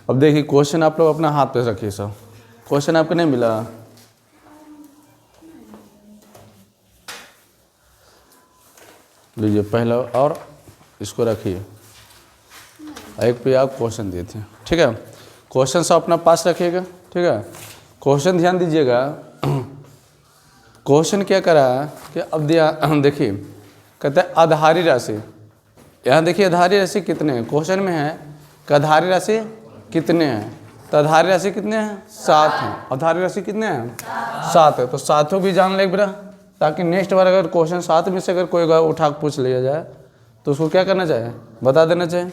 अब देखिए क्वेश्चन आप लोग अपना हाथ पे रखिए सब। क्वेश्चन आपको नहीं मिला? लीजिए पहला और इसको रखिए, एक पे आप क्वेश्चन दिए थे, ठीक है। क्वेश्चन सब अपना पास रखिएगा, ठीक है। क्वेश्चन ध्यान दीजिएगा। क्वेश्चन क्या करा कि अब देखिए कहते हैं आधारी राशि। यहाँ देखिए आधारी राशि कितने हैं, क्वेश्चन में है कि आधारी राशि कितने हैं। तो आधारी राशि कितने हैं? 7 हैं। आधारी राशि कितने हैं? 7 है। तो सातों भी जान ले बेटा, ताकि नेक्स्ट बार अगर क्वेश्चन 7 में से अगर कोई उठा के पूछ लिया जाए तो उसको क्या करना चाहिए? बता देना चाहिए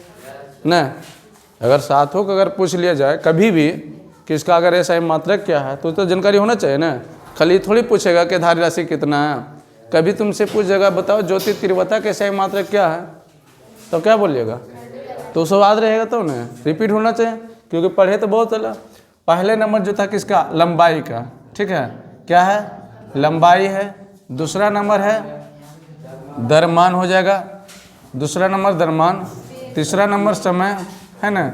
ना। अगर 7 को अगर पूछ लिया जाए कभी भी कि इसका अगर ऐसा मात्रक क्या है तो जानकारी होना चाहिए ना। खाली थोड़ी पूछेगा कि आधारी राशि कितना है। कभी तुमसे पूछेगा बताओ ज्योति तीव्रता के सही मात्रक क्या है, तो क्या बोलिएगा? तो उसको याद रहेगा तो ना, रिपीट होना चाहिए, क्योंकि पढ़े तो बहुत चला। पहले नंबर जो था किसका? लंबाई का, ठीक है। क्या है? लंबाई है। दूसरा नंबर है द्रव्यमान हो जाएगा, दूसरा नंबर द्रव्यमान। तीसरा नंबर समय है ना।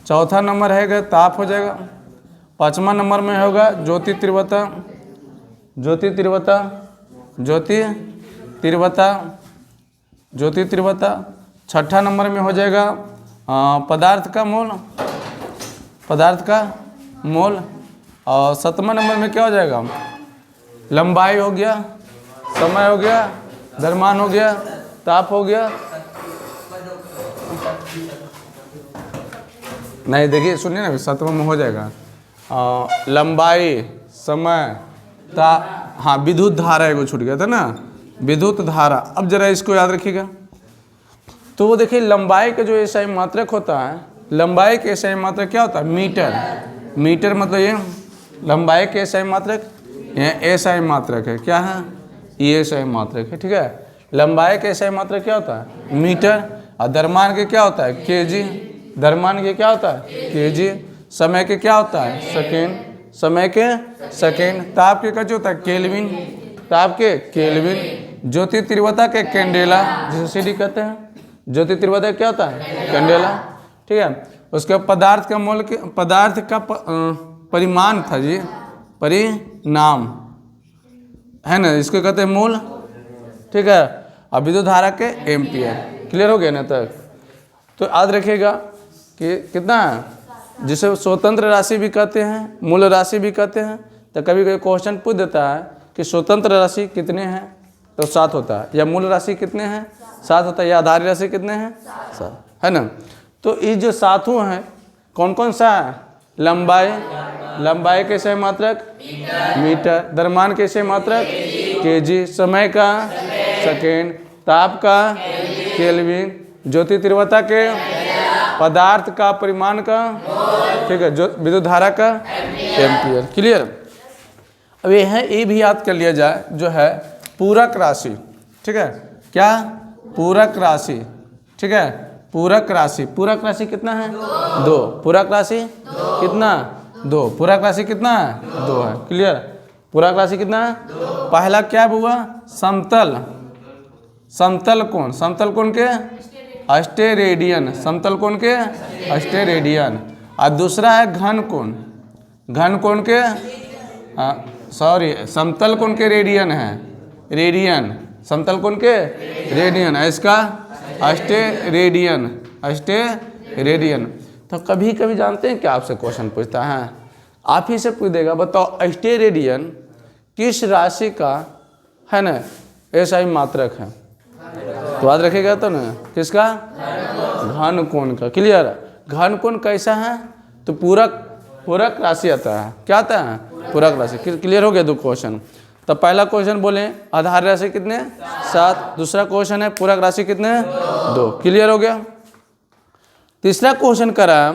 चौथा नंबर है ताप हो जाएगा। पांचवा नंबर में होगा ज्योति तीव्रता, ज्योति तीव्रता, ज्योति तीव्रता, ज्योति तीव्रता। छठा नंबर में हो जाएगा पदार्थ का मोल, पदार्थ का मोल। और सातवां नंबर में क्या हो जाएगा? लंबाई हो गया, समय हो गया, द्रव्यमान हो गया, ताप हो गया। नहीं देखिए सुनिए ना, सातवां में हो जाएगा लंबाई, समय, हाँ विद्युत धारा एगो छूट गया था ना, विद्युत धारा। अब जरा इसको याद रखिएगा। तो वो देखिए लंबाई का जो एसआई मात्रक होता है, लंबाई के एसआई मात्रक क्या होता है? मीटर। मीटर मतलब ये लंबाई के एसआई मात्रक, ये एसआई मात्रक है। क्या है? ये एसआई मात्रक है, ठीक है। लंबाई के एसआई मात्रक क्या होता है? मीटर। और द्रव्यमान के क्या होता है? केजी। द्रव्यमान के क्या होता है? केजी। समय के क्या होता है? सेकेंड। समय के सेकेंड। ताप के क्या होता है? केल्विन। ताप के केल्विन। ज्योति तीव्रता के कैंडेला, जिसे सीडी कहते हैं। ज्योति तीव्रता क्या होता है? कैंडेला, ठीक है। उसके पदार्थ का मोल के, पदार्थ का परिमाण था जी, परिणाम है ना, इसको कहते हैं मोल, ठीक है। अब विद्युत धारा के एम्पियर। क्लियर हो गया ना तक? तो याद रखिएगा कि कितना है, जिसे स्वतंत्र राशि भी कहते हैं, मूल राशि भी कहते हैं। तो कभी कभी क्वेश्चन पूछ देता है कि स्वतंत्र राशि कितने हैं, तो 7 होता है। या मूल राशि कितने हैं? 7 होता है। या आधारी राशि कितने हैं? 7 है ना। तो ये जो 7 हैं कौन कौन सा है? लंबाई, लंबाई के सही मात्रक मीटर। द्रव्यमान के सही मात्रक केजी। समय का सेकेंड। ताप का केल्विन। ज्योति तीव्रता के, पदार्थ का परिमाण का, ठीक है, जो विद्युत धारा का एम्पियर। क्लियर? अब ये भी याद कर लिया जाए जो है पूरक राशि, ठीक है। क्या? पूरक राशि, ठीक है। पूरक राशि, पूरक राशि कितना है? 2। पूरक राशि कितना? 2। पूरक राशि कितना है? 2 है। क्लियर? पूरक राशि कितना है? पहला क्या हुआ? समतल, समतल कोण, समतल कोण के अस्टेरेडियन, समतल कोण के अस्टेरेडियन। और दूसरा है घन कोण, घन कोण के समतल कोण के रेडियन है, रेडियन, समतल कोण के रेडियन है, इसका अस्टेरेडियन, अस्टेरेडियन। तो कभी कभी जानते हैं क्या आपसे क्वेश्चन पूछता है, आप ही से पूछ देगा बताओ अस्टेरेडियन किस राशि का है ना एसआई मात्रक है? तो याद रखेगा तो ना, किसका? घन कोण का। क्लियर? घन कोण कैसा है? तो पूरक, पूरक राशि आता है। क्या आता है? पूरक राशि। क्लियर हो गया 2 क्वेश्चन। तो पहला क्वेश्चन बोले आधार राशि कितने? 7। दूसरा क्वेश्चन है पूरक राशि कितने? 2। क्लियर हो गया। तीसरा क्वेश्चन करा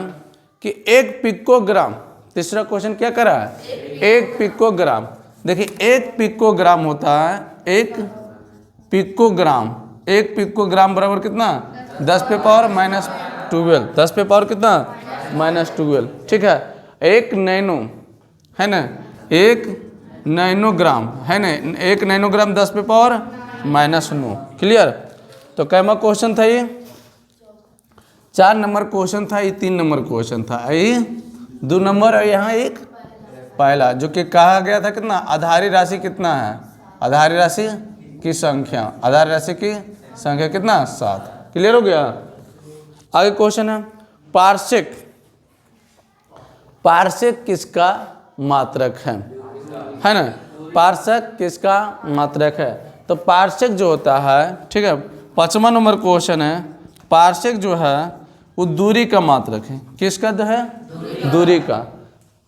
कि 1 पिकोग्राम। तीसरा क्वेश्चन क्या करा है? 1 पिकोग्राम। देखिए 1 पिकोग्राम होता है, 1 पिकोग्राम। 1 पिकोग्राम बराबर कितना? 10 पे पावर -12। 10 पे पावर कितना? -12, ठीक है। 1 नैनो है ना, 1 नैनोग्राम है ना, 1 नैनोग्राम 10 पे पावर -9। क्लियर? तो कैमा क्वेश्चन था ये? 4 नंबर क्वेश्चन था, ये 3 नंबर क्वेश्चन था, ये 2 नंबर और यहाँ एक पहला, जो कि कहा गया था कितना, आधारी राशि कितना है, आधारी राशि की संख्या, आधारी राशि की संख्या कितना 7। क्लियर हो गया। आगे क्वेश्चन है पार्शिक, पार्शिक किसका मात्रक है ना, पार्शिक किसका मात्रक है। तो पार्शिक जो होता है, ठीक है, 5वां नंबर क्वेश्चन है, पार्शिक जो है वो दूरी का मात्रक है। किसका है, दूरी का,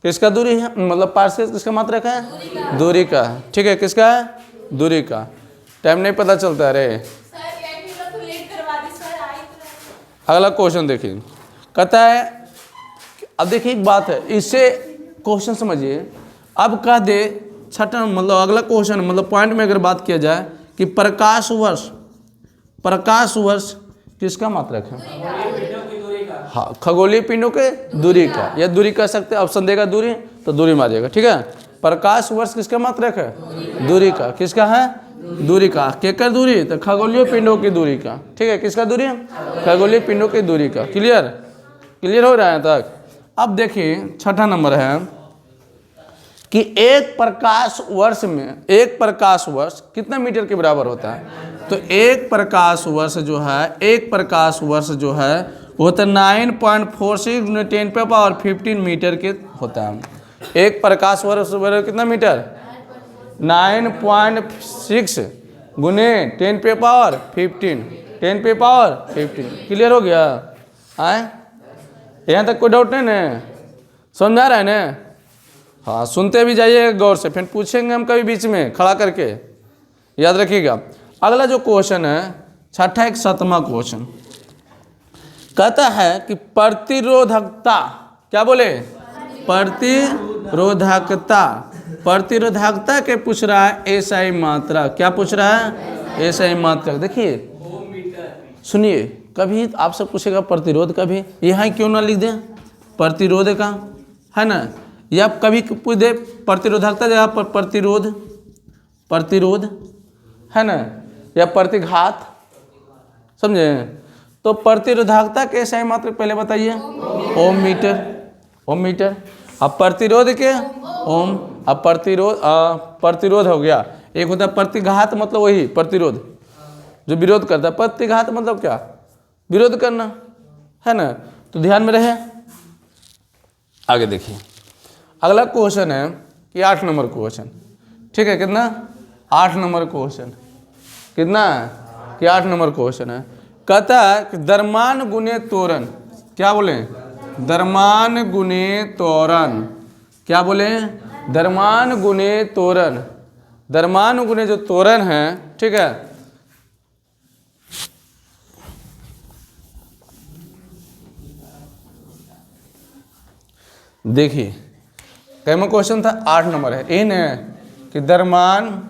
किसका दूरी है, मतलब पार्शिक किसका मात्रक है, दूरी का, ठीक है, किसका है, दूरी का। टाइम नहीं पता चलता है रे। अगला क्वेश्चन देखिए, कहता है, अब देखिए एक बात है, इससे क्वेश्चन समझिए। अब कह दे छठा, मतलब अगला क्वेश्चन, मतलब पॉइंट में अगर बात किया जाए कि प्रकाश वर्ष, प्रकाश वर्ष किसका मात्रक है, हाँ, खगोलीय पिंडों के दूरी का, या दूरी कह सकते हैं, ऑप्शन देगा दूरी तो दूरी मारिएगा, ठीक है। प्रकाश वर्ष किसका मात्रक है, दूरी का, किसका है, दूरी का, केकर दूरी, तो खगोलीय पिंडों की दूरी का, ठीक है, किसका दूरी, खगोलीय पिंडों की दूरी का। क्लियर, क्लियर हो रहा है तक। अब देखिए छठा नंबर है कि एक प्रकाश वर्ष में, एक प्रकाश वर्ष कितना मीटर के बराबर होता है। तो एक प्रकाश वर्ष जो है, एक प्रकाश वर्ष जो है वो तो 9.46 × 10⁻15 मीटर के होता है। एक प्रकाश वर्ष बराबर कितना मीटर, 9.6 × 10⁻15, 10⁻15। क्लियर हो गया, आए यहाँ तक कोई डाउट नहीं ना, समझ आ रहा है ना। हाँ, सुनते भी जाइए गौर से, फिर पूछेंगे हम कभी बीच में खड़ा करके, याद रखिएगा। अगला जो क्वेश्चन है छठा, एक 7वां क्वेश्चन कहता है कि प्रतिरोधकता, क्या बोले, प्रतिरोधकता, प्रतिरोधकता के पूछ रहा है एसआई मात्रा, क्या पूछ रहा है, एसआई मात्रा। देखिए सुनिए, कभी आपसे पूछेगा प्रतिरोध का भी, यहाँ क्यों ना लिख दें प्रतिरोध का, है ना, या कभी पूछ दे प्रतिरोधकता जगह पर प्रतिरोध, प्रतिरोध, है ना, या प्रतिघात, समझे। तो प्रतिरोधकता के एसआई मात्रा पहले बताइए, ओम मीटर, ओम मीटर। अब प्रतिरोध के ओम, अब प्रतिरोध, प्रतिरोध हो गया। एक होता है प्रतिघात, मतलब वही प्रतिरोध जो विरोध करता है, प्रतिघात मतलब क्या, विरोध करना, है ना। तो ध्यान में रहे। आगे देखिए अगला क्वेश्चन है कि 8 नंबर क्वेश्चन, ठीक है, कितना, 8 नंबर क्वेश्चन, कितना है कि 8 नंबर क्वेश्चन है। कहता है कि द्रव्यमान गुने त्वरण, क्या बोले, द्रव्यमान गुने त्वरण, क्या बोले, द्रव्यमान गुने त्वरण, द्रव्यमान गुने जो त्वरण है, ठीक है। देखिए कैमा क्वेश्चन था, 8 नंबर है, इन है कि द्रव्यमान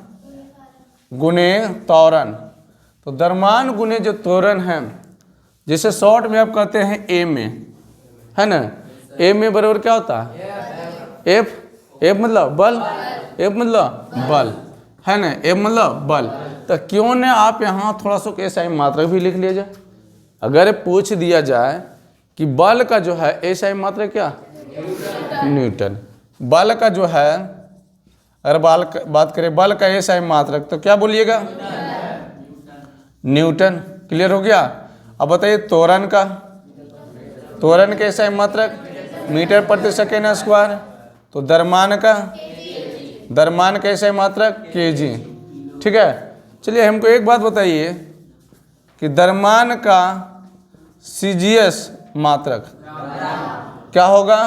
गुने त्वरण। तो द्रव्यमान गुने जो त्वरण है, जिसे शॉर्ट में आप कहते हैं ए में, है ना, ए में बराबर क्या होता है, एफ, एफ मतलब बल, एफ मतलब बल, है ना, एफ मतलब बल। तो क्यों न आप यहाँ थोड़ा सा एसआई मात्रक भी लिख लिया जाए। अगर पूछ दिया जाए कि बल का जो है एसआई मात्रक क्या, न्यूटन। बल का जो है, अगर बात करें बल का एसआई मात्रक, तो क्या बोलिएगा, न्यूटन। क्लियर हो गया। अब बताइए त्वरण का, त्वरण के एसआई मात्रक मीटर प्रति सेकेंड स्क्वायर। तो द्रव्यमान का, द्रव्यमान का एसआई मात्रक केजी, ठीक है। चलिए हमको एक बात बताइए कि द्रव्यमान का सीजीएस मात्रक क्या होगा,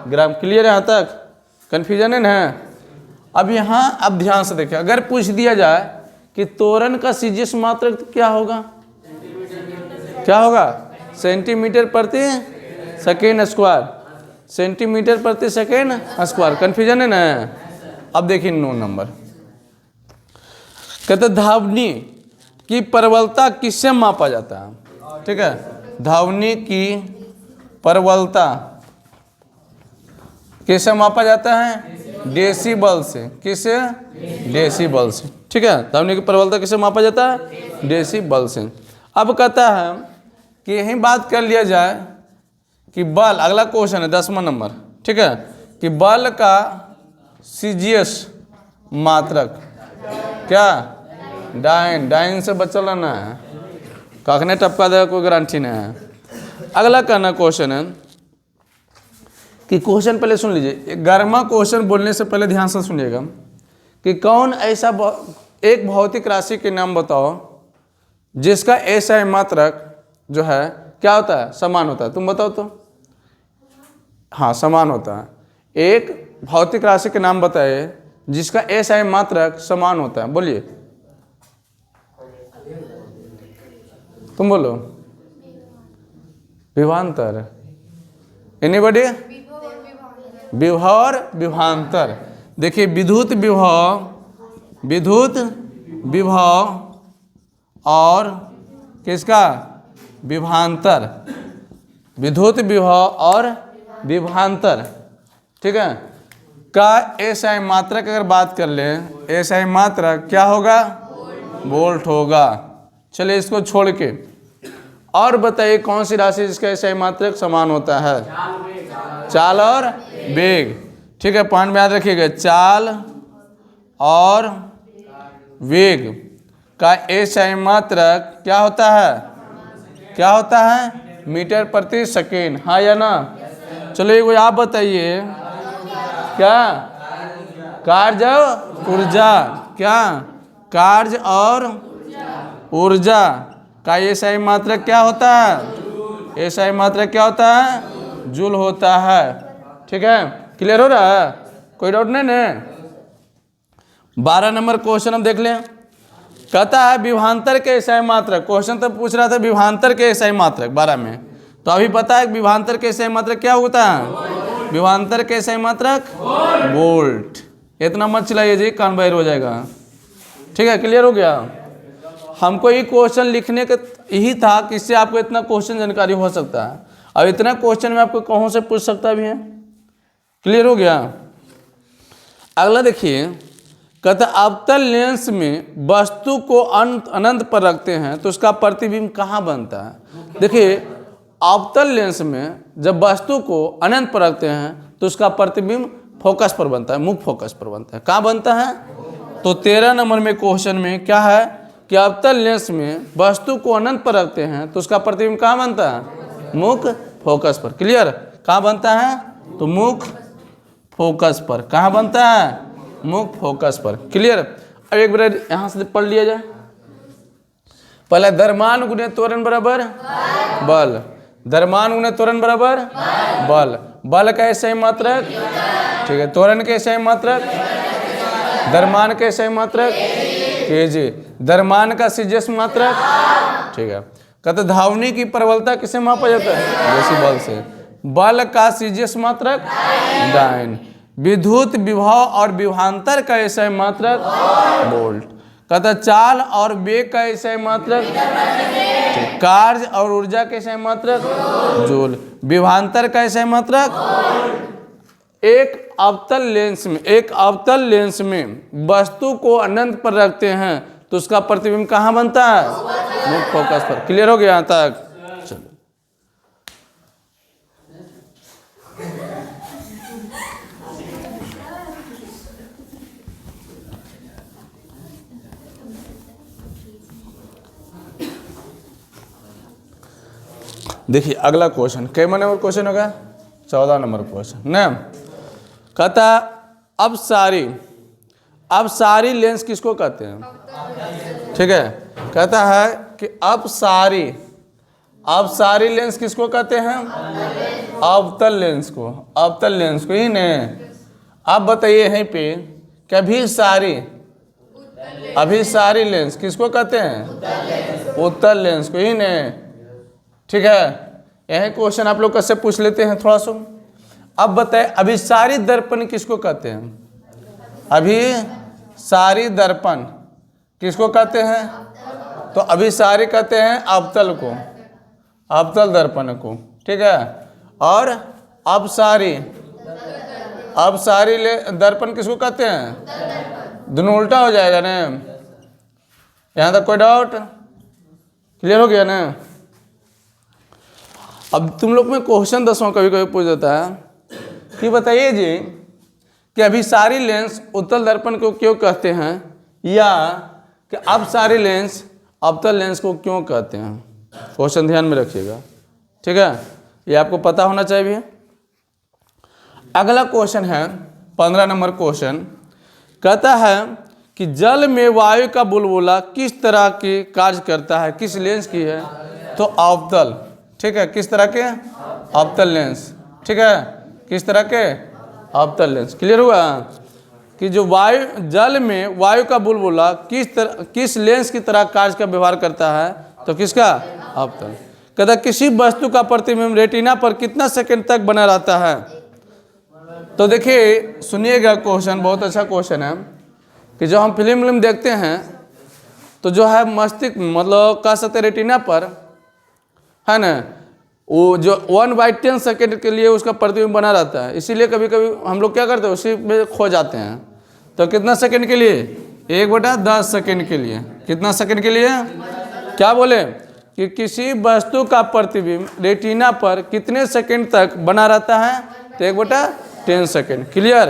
ग्राम। क्लियर है यहाँ तक, कन्फ्यूजन है ना। अब यहाँ अब ध्यान से देखिए, अगर पूछ दिया जाए कि त्वरण का सीजीएस मात्रक तो क्या होगा, क्या होगा, सेंटीमीटर प्रति सेकेंड स्क्वायर, सेंटीमीटर प्रति सेकेंड स्क्वायर। कन्फ्यूजन है ना। अब देखिए 9 नंबर कहते धावनी की प्रबलता किससे मापा जाता है, ठीक है। धावनी की प्रबलता किससे मापा जाता है, डेसिबल से। किससे, डेसिबल से, ठीक है। धावनी की प्रबलता किससे मापा जाता है, डेसिबल से। अब कहता है कि यही बात कर लिया जाए कि बल, अगला क्वेश्चन है 10वां नंबर, ठीक है, कि बल का सीजीएस मात्रक क्या, डाइन, डाइन से बचल रहना है, कखने टपका देगा कोई गारंटी नहीं है। अगला करना क्वेश्चन है कि क्वेश्चन पहले सुन लीजिए, गर्मा क्वेश्चन बोलने से पहले ध्यान से सुनिएगा कि कौन ऐसा एक भौतिक राशि के नाम बताओ जिसका एसआई मात्रक जो है क्या होता है, समान होता है। तुम बताओ तो। हाँ, समान होता है। एक भौतिक राशि के नाम बताए जिसका एसआई मात्रक समान होता है। बोलिए, तुम बोलो। विभवांतर। एनीबॉडी? विभव, विभवांतर। देखिए, विद्युत विभव और किसका, विभवांतर, विद्युत विभव और विभवांतर, ठीक है, का एसआई मात्रक अगर बात कर लें, एसआई मात्रक क्या होगा, वोल्ट होगा। चलिए इसको छोड़ के और बताइए कौन सी राशि जिसका एसआई मात्रक समान होता है, चाल और वेग, ठीक है, पॉइंट में याद रखिएगा, चाल और वेग का एसआई मात्रक क्या होता है, क्या होता है, मीटर प्रति सेकेंड, हाँ या ना। चलो एक आप बताइए, क्या, कार्य ऊर्जा, क्या, कार्य और ऊर्जा का एसआई मात्रक क्या होता है, एसआई मात्रक क्या होता है, जूल होता है, ठीक है। क्लियर हो रहा है, कोई डाउट नहीं ना। 12 नंबर क्वेश्चन हम देख लें, कहता है विभवांतर के एसआई मात्रक, क्वेश्चन तो पूछ रहा था विभवांतर के एसआई मात्रक 12 में, तो अभी पता है विभवांतर के एसआई मात्रक क्या होता है, विभवांतर के एसआई मात्रक वोल्ट। इतना मत चलाइए जी, कान बहिर हो जाएगा, ठीक है। क्लियर हो गया। हमको ये क्वेश्चन लिखने का यही था कि इससे आपको इतना क्वेश्चन जानकारी हो सकता है, और इतना क्वेश्चन में आपको कहाँ से पूछ सकता भी है। क्लियर हो गया। अगला देखिए, कहता अवतल लेंस में वस्तु को अनंत पर रखते हैं तो उसका प्रतिबिंब कहाँ बनता है। देखिए, अवतल लेंस में जब वस्तु को अनंत पर रखते हैं तो उसका प्रतिबिंब फोकस पर बनता है, मुख्य फोकस पर बनता है। कहाँ बनता है, तो 13 नंबर में क्वेश्चन में क्या है कि अवतल लेंस में वस्तु को अनंत पर रखते हैं तो उसका प्रतिबिंब कहाँ बनता है, मुख्य फोकस पर। क्लियर, कहाँ बनता है, तो मुख्य फोकस पर, कहाँ बनता है, मुख्य फोकस पर। क्लियर। अब एक बार यहाँ से पढ़ लिया जाए, पहले द्रव्यमान गुणे त्वरण बराबर बल, द्रव्यमान गुणे त्वरण बराबर बल, बल का एसआई मात्रक, ठीक है, त्वरण के एसआई मात्रक, द्रव्यमान के एसआई मात्रक केजी, द्रव्यमान का सीजीएस मात्रक, ठीक है। कहते धावनी की प्रबलता किसे मापा जाता है, डेसिबल से, बल का सीजीएस मात्रक डाइन, विद्युत विभव और विभवांतर का एसआई मात्रक वोल्ट, कहता चाल और वेग का एसआई मात्रक, कार्य और ऊर्जा का एसआई मात्रक जूल, विभवांतर का एसआई मात्रक। एक अवतल लेंस में वस्तु को अनंत पर रखते हैं तो उसका प्रतिबिंब कहाँ बनता है, मुख्य फोकस पर। क्लियर हो गया यहाँ तक। चलो देखिए अगला क्वेश्चन, कै नंबर क्वेश्चन होगा, 14 नंबर क्वेश्चन ना। कहता अब सारी लेंस किसको कहते हैं, ठीक है। कहता है कि अब सारी लेंस किसको कहते हैं, अवतल लेंस को ही ने। अब बताइए यहीं पे कि अभी सारी लेंस किसको कहते हैं, उत्तल लेंस को ही ने, ठीक है। यही क्वेश्चन आप लोग कैसे पूछ लेते हैं थोड़ा सा। अब बताए अभिसारी दर्पण किसको कहते हैं, अभिसारी दर्पण किसको कहते हैं, तो अभिसारी कहते हैं अवतल को, अवतल दर्पण को, ठीक है। और अपसारी दर्पण किसको कहते हैं, दोनों उल्टा हो जाएगा ना। यहाँ तक कोई डाउट, क्लियर हो गया ना। अब तुम लोग में क्वेश्चन 10वां कभी कभी पूछ देता है कि बताइए जी कि अभिसारी लेंस उत्तल दर्पण को क्यों कहते हैं, या कि अपसारी लेंस अवतल लेंस को क्यों कहते हैं। क्वेश्चन ध्यान में रखिएगा, ठीक है, ये आपको पता होना चाहिए भैया। अगला क्वेश्चन है 15 नंबर क्वेश्चन, कहता है कि जल में वायु का बुलबुला किस तरह के कार्य करता है, किस लेंस की है, तो अवतल, ठीक है, किस तरह के, अवतल लेंस, ठीक है, किस तरह के, अवतल लेंस। क्लियर हुआ कि जो वायु जल में वायु का बुलबुला किस लेंस की तरह कार्य का व्यवहार करता है, तो किसका, अवतल। कहता किसी वस्तु का प्रतिबिंब रेटिना पर कितना सेकंड तक बना रहता है। तो देखिए सुनिएगा, क्वेश्चन बहुत अच्छा क्वेश्चन है कि जब हम फिल्म देखते हैं तो जो है मस्तिष्क मतलब कह सकते रेटिना पर है ना, वो जो 1/10 सेकेंड के लिए उसका प्रतिबिंब बना रहता है, इसीलिए कभी कभी हम लोग क्या करते हैं उसी में खो जाते हैं। तो कितना सेकंड के लिए, 1/10 सेकंड के लिए, कितना सेकंड के लिए, क्या बोले कि किसी वस्तु का प्रतिबिंब रेटिना पर कितने सेकंड तक बना रहता है, तो 1/10 सेकंड। क्लियर।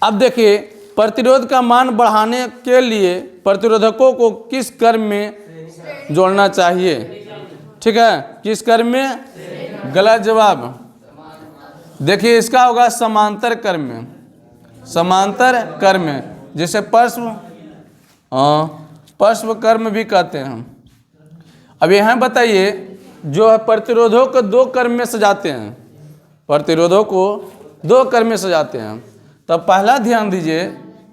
अब देखिए प्रतिरोध का मान बढ़ाने के लिए प्रतिरोधकों को किस क्रम में जोड़ना चाहिए, ठीक है, किस क्रम में, गलत जवाब। देखिए इसका होगा समांतर क्रम में, समांतर क्रम में, जिसे पार्श्व क्रम भी कहते हैं हम। अब यहाँ बताइए जो है प्रतिरोधों को 2 क्रम में सजाते हैं, प्रतिरोधों को 2 क्रम में सजाते हैं। तो पहला ध्यान दीजिए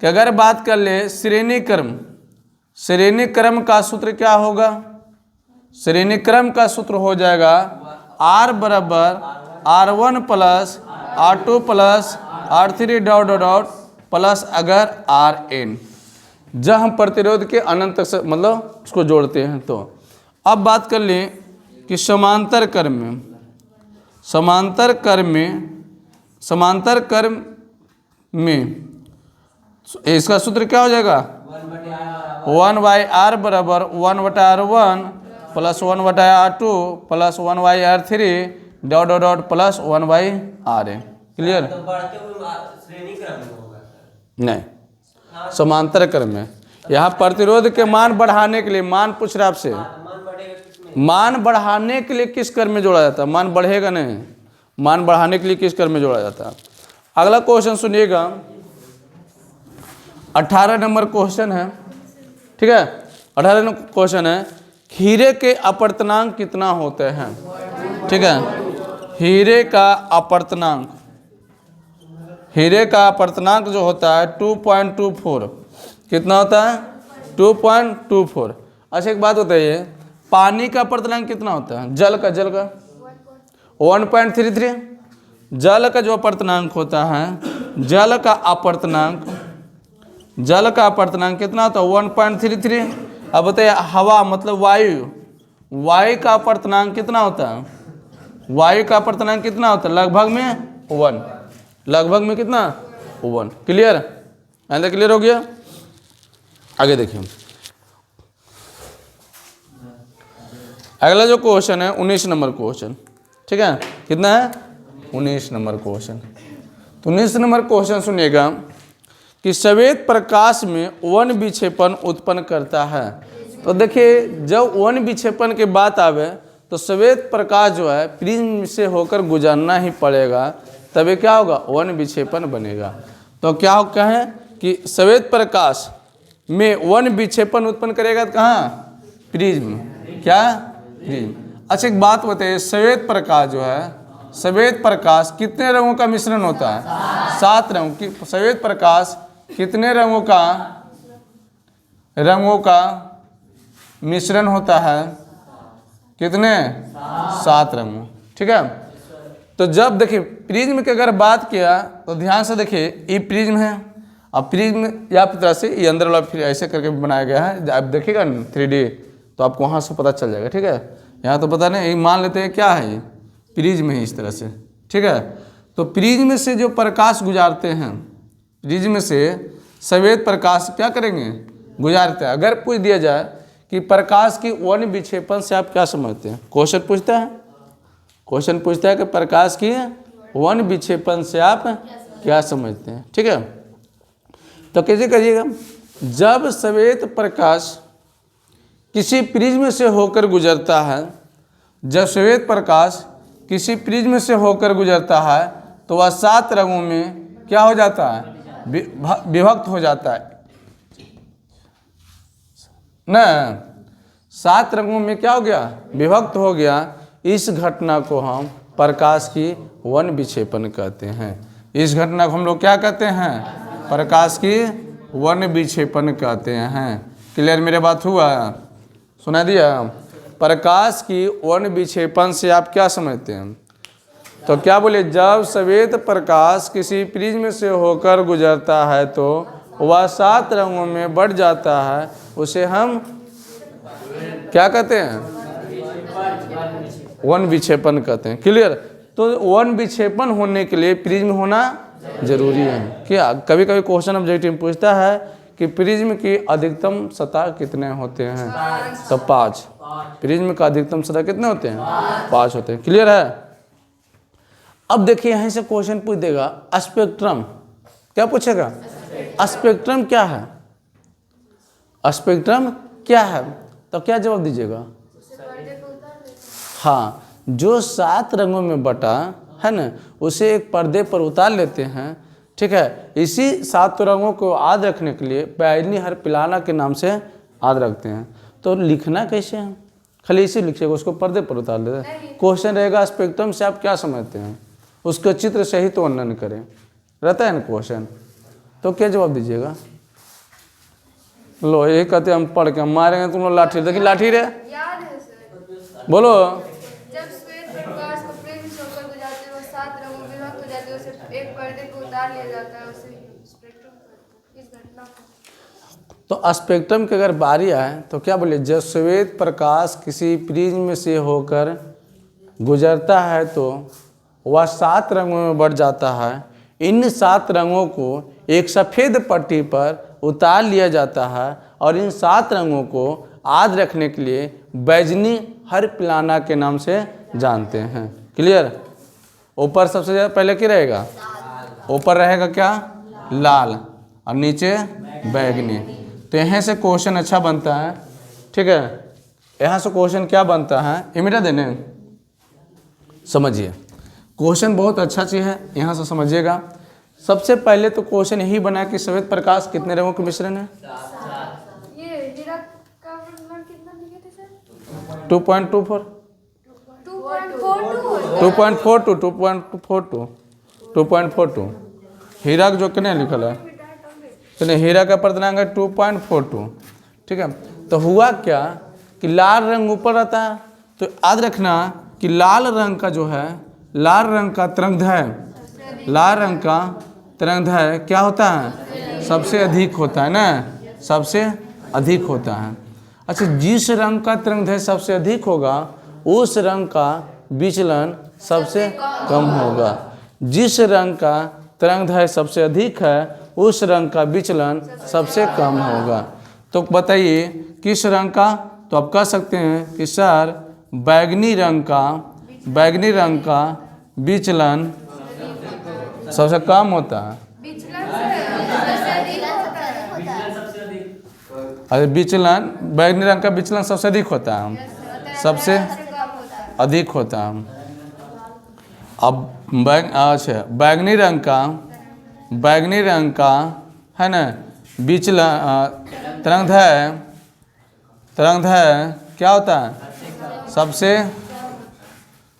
कि अगर बात कर ले श्रेणी क्रम, श्रेणी क्रम का सूत्र क्या होगा, श्रेणी क्रम का सूत्र हो जाएगा R बराबर R1 plus R2 plus R3 dot dot dot plus अगर Rn, जब हम प्रतिरोध के अनंत तक से मतलब उसको जोड़ते हैं। तो अब बात कर लें कि समांतर क्रम में, समांतर क्रम में, समांतर क्रम में इसका सूत्र क्या हो जाएगा, 1/R बराबर 1/R1 plus 1/R2 plus 1/R3 dot dot dot plus 1/Rn। Clear. नहीं, समांतर क्रम में यहाँ प्रतिरोध के मान बढ़ाने के लिए, मान पूछ रहा आपसे, मान बढ़ाने के लिए किस क्रम में जोड़ा जाता है, मान बढ़ेगा नहीं, मान बढ़ाने के लिए किस क्रम में जोड़ा जाता है। अगला क्वेश्चन सुनिएगा, 18 नंबर क्वेश्चन है, ठीक है, 18 नंबर क्वेश्चन है, हीरे के अपवर्तनांक कितना होते हैं, ठीक है, हीरे का अपवर्तनांक, हीरे का अपवर्तनांक जो होता है 2.24, कितना होता है, 2.24। अच्छा एक बात बताइए, पानी का अपवर्तनांक कितना होता है, जल का, जल का 1.33, जल का जो अपवर्तनांक होता है, जल का अपवर्तनांक, जल का अपवर्तनांक कितना होता है, 1.33। अब बताइए हवा मतलब वायु, वायु का अपवर्तनांक कितना होता है, वायु का अपवर्तनांक कितना होता है, लगभग में 1, लगभग में कितना 1। क्लियर, ऐसा क्लियर हो गया। आगे देखिए अगला जो क्वेश्चन है 19 नंबर क्वेश्चन, ठीक है, कितना है 19 नंबर क्वेश्चन। तो 19 नंबर क्वेश्चन सुनिएगा कि श्वेत प्रकाश में वन विक्षेपण उत्पन्न करता है। तो देखिए जब वन विक्षेपण की बात आवे तो श्वेत प्रकाश जो है प्रिज्म से होकर गुजरना ही पड़ेगा, तभी क्या होगा, वन विक्षेपण बनेगा। तो क्या हो कहें कि श्वेत प्रकाश में वन विक्षेपण उत्पन्न करेगा कहाँ, प्रिज्म, क्या, प्रिज्म। अच्छा एक बात बताइए, श्वेत प्रकाश जो है, श्वेत प्रकाश कितने रंगों का मिश्रण होता है, 7 रंगों की। श्वेत प्रकाश कितने रंगों का मिश्रण होता है, कितने, 7 रंगों, ठीक है। तो जब देखिए प्रिज्म की अगर बात किया तो ध्यान से देखिए, ये प्रिज्म है, अब प्रिज्म या तरह से ये अंदर वाला फिर ऐसे करके बनाया गया है, आप देखिएगा 3D तो आपको वहाँ से पता चल जाएगा, ठीक है। यहाँ तो पता नहीं, मान लेते हैं क्या है, ये प्रिज्म है इस तरह से, ठीक है। तो प्रिज्म से जो प्रकाश गुजारते हैं, प्रिज्म से श्वेत प्रकाश क्या करेंगे, गुजारते हैं। अगर पूछ दिया जाए कि प्रकाश की वन विक्षेपण से आप क्या समझते हैं, क्वेश्चन पूछता है क्वेश्चन पूछता है कि प्रकाश की वन विक्षेपण से आप क्या समझते हैं। ठीक है, तो कैसे करिएगा, जब श्वेत प्रकाश किसी प्रिज्म से होकर गुजरता है, जब श्वेत प्रकाश किसी प्रिज्म से होकर गुजरता है तो वह 7 रंगों में क्या हो जाता है, विभक्त हो जाता है ना, 7 रंगों में क्या हो गया, विभक्त हो गया। इस घटना को हम प्रकाश की वन विक्षेपण कहते हैं। इस घटना को हम लोग क्या कहते हैं, प्रकाश की वन विक्षेपण कहते हैं। क्लियर मेरे बात हुआ, सुना दिया। प्रकाश की वन विक्षेपण से आप क्या समझते हैं, तो क्या बोले, जब श्वेत प्रकाश किसी प्रिज्म से होकर गुजरता है तो वह 7 रंगों में बढ़ जाता है, उसे हम क्या कहते हैं, वन विक्षेपण कहते हैं। क्लियर, तो वन विक्षेपण होने के लिए प्रिज्म होना जरूरी है। क्या कभी कभी क्वेश्चन ऑब्जेक्टिव पूछता है कि प्रिज्म की अधिकतम सतह कितने होते हैं, तो 5। प्रिज्म का अधिकतम सतह कितने होते हैं, 5 होते हैं। क्लियर है। अब देखिए यहीं से क्वेश्चन पूछ देगा स्पेक्ट्रम, क्या पूछेगा, स्पेक्ट्रम क्या है, स्पेक्ट्रम क्या है, तो क्या जवाब दीजिएगा, हाँ, जो 7 रंगों में बटा है ना, उसे एक पर्दे पर उतार लेते हैं। ठीक है, इसी 7 रंगों को याद रखने के लिए बैगनी हर पिलाना के नाम से याद रखते हैं। तो लिखना कैसे है, खाली इसी लिखिएगा, उसको पर्दे पर उतार लेते हैं। क्वेश्चन रहेगा स्पेक्ट्रम से आप क्या समझते हैं, उसको चित्र सहित वर्णन करें, रहता है ना क्वेश्चन, तो क्या जवाब दीजिएगा। लो यही कहते हम पढ़ के मारेंगे तुम लोग लाठी, देखिए लाठी रे, बोलो। जब श्वेत प्रकाश को प्रिज्म से होकर गुजरते हुए 7 रंगों में विभक्त हो जाते हैं, उसे एक पर्दे को उतार लिया जाता है, उसे स्पेक्ट्रम कहते हैं। इस घटना को तो स्पेक्ट्रम की अगर बारी आए तो क्या बोले, जब श्वेत प्रकाश किसी प्रिज्म से होकर गुजरता है तो वह 7 रंगों में बढ़ जाता है। इन 7 रंगों को एक सफ़ेद पट्टी पर उतार लिया जाता है और इन 7 रंगों को याद रखने के लिए बैजनी हर पिलाना के नाम से जानते हैं। क्लियर। ऊपर सबसे ज़्यादा पहले क्या रहेगा, ऊपर रहेगा क्या, लाल, और नीचे बैगनी। तो यहाँ से क्वेश्चन अच्छा बनता है। ठीक है, यहाँ से क्वेश्चन क्या बनता है, इमिटा देने, समझिए क्वेश्चन बहुत अच्छा चीज़ है, यहाँ से समझिएगा। सबसे पहले तो क्वेश्चन यही बना कि श्वेत प्रकाश कितने रंगों के मिश्रण है, ये हीरा का परिमाण कितना लिखे थे सर, 2.24 2.42 हीरा जो कितने लिखल है, चलिए हीरा का पर्दनांक है 2.42। ठीक है, तो हुआ क्या कि लाल रंग ऊपर रहता है, तो याद रखना कि लाल रंग का जो है, लाल रंग का तरंगदैर्घ्य, लाल रंग का तरंगदैर्घ्य क्या होता है, सबसे अधिक होता है ना, सबसे अधिक होता है। अच्छा, जिस रंग का तरंगदैर्घ्य सबसे अधिक होगा उस रंग का विचलन सबसे कम होगा। जिस रंग का तरंगदैर्घ्य सबसे अधिक है उस रंग का विचलन सबसे कम होगा। तो बताइए किस रंग का, तो आप कह सकते हैं कि सर बैगनी रंग का विचलन सबसे कम होता है। अरे विचलन, बैगनी रंग का विचलन सबसे अधिक होता है, सबसे अधिक होता है। अब अच्छा बैगनी रंग का है ना विचलन, तरंगदैर्घ्य क्या होता है,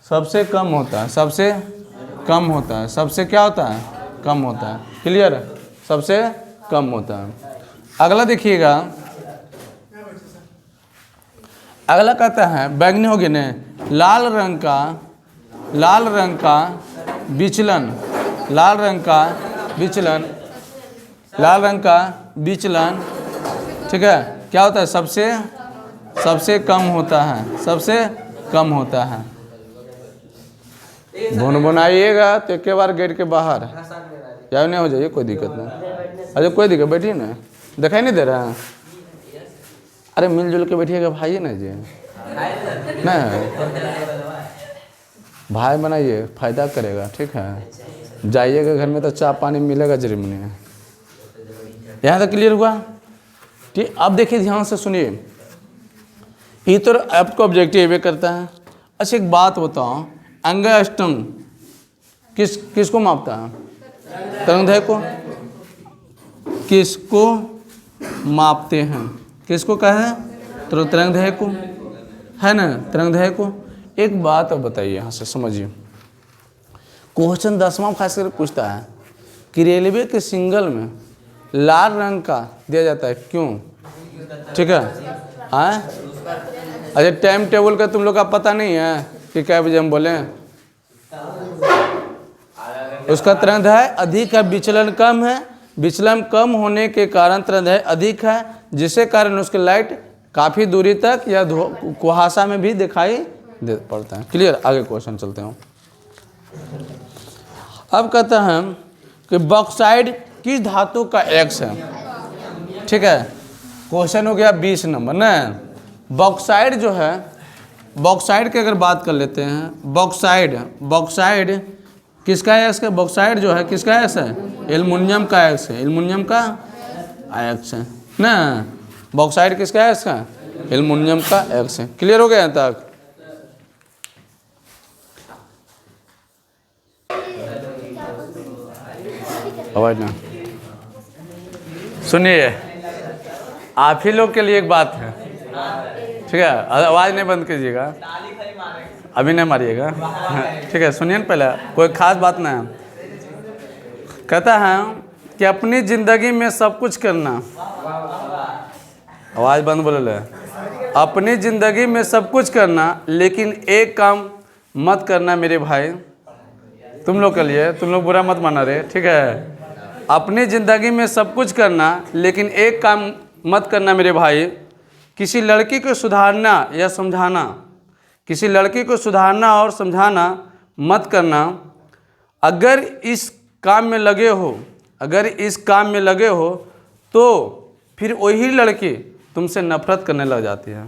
सबसे कम होता है, सबसे कम होता है, सबसे क्या होता है, कम होता है। क्लियर, सबसे कम होता है। अगला देखिएगा, अगला कहता है बैगनी हो गया ना, लाल रंग का विचलन, लाल रंग का विचलन ठीक है क्या होता है, सबसे कम होता है, सबसे कम होता है। बनाइएगा तो एक बार गेट के बाहर या नहीं हो जाइए, कोई दिक्कत नहीं। अरे कोई दिक्कत, बैठिए ना, दिखाई नहीं दे रहा है, अरे मिलजुल के बैठिएगा भाई ना जी, नहीं भाई बनाइए, फायदा करेगा, ठीक है। जाइएगा घर में तो चाय पानी मिलेगा जरूर में। यहाँ तक क्लियर हुआ? ठीक, अब देखिए ध्यान से सुनिए, ये तो आपको ऑब्जेक्टिव करता है। अच्छा एक बात बताओ, अंगस्टम किसको मापता है? तरंगदैर्घ्य को किसको मापते हैं? किसको कहा है? तो तरंगदैर्घ्य को, है ना, तरंगदैर्घ्य को। एक बात अब बताइए, यहाँ से समझिए, क्वेश्चन 10वां खास करके पूछता है कि रेलवे के सिंगल में लाल रंग का दिया जाता है, क्यों? ठीक है, हाँ। अच्छा टाइम टेबल का तुम लोग का पता नहीं है कि क्या बजे हम बोले? उसका तरंगदैर्घ्य अधिक है, विचलन कम है। विचलन कम होने के कारण तरंगदैर्घ्य अधिक है, जिससे कारण उसके लाइट काफ़ी दूरी तक या कुहासा में भी दिखाई दे पड़ता है। क्लियर? आगे क्वेश्चन चलते हैं। अब कहते हैं कि बॉक्साइड किस धातु का एक्स है? ठीक है, क्वेश्चन हो गया 20 नंबर ना। बॉक्साइड जो है, बॉक्साइड की अगर बात कर लेते हैं, बॉक्साइड किसका एक्स है? बॉक्साइड जो है किसका एक्स है? एल्युमिनियम का एक्स है, एल्युमिनियम का एक्स है ना। बॉक्साइड किसका एक्स है? एल्युमिनियम का एक्स है। क्लियर हो गया यहाँ तक? आवाज ना सुनिए, आप ही लोग के लिए एक बात है, ठीक है, आवाज़ नहीं बंद कीजिएगा, अभी नहीं मारिएगा, ठीक है। सुनिए ना, पहले कोई खास बात ना है। कहता है कि अपनी ज़िंदगी में सब कुछ करना, आवाज़ बंद बोले ले, अपनी ज़िंदगी में सब कुछ करना लेकिन एक काम मत करना मेरे भाई, तुम लोग के लिए, तुम लोग बुरा मत माना रे, ठीक है। अपनी ज़िंदगी में सब कुछ करना लेकिन एक काम मत करना मेरे भाई, किसी लड़की को सुधारना या समझाना, किसी लड़की को सुधारना और समझाना मत करना। अगर इस काम में लगे हो, अगर इस काम में लगे हो तो फिर वही लड़की तुमसे नफरत करने लग जाती है।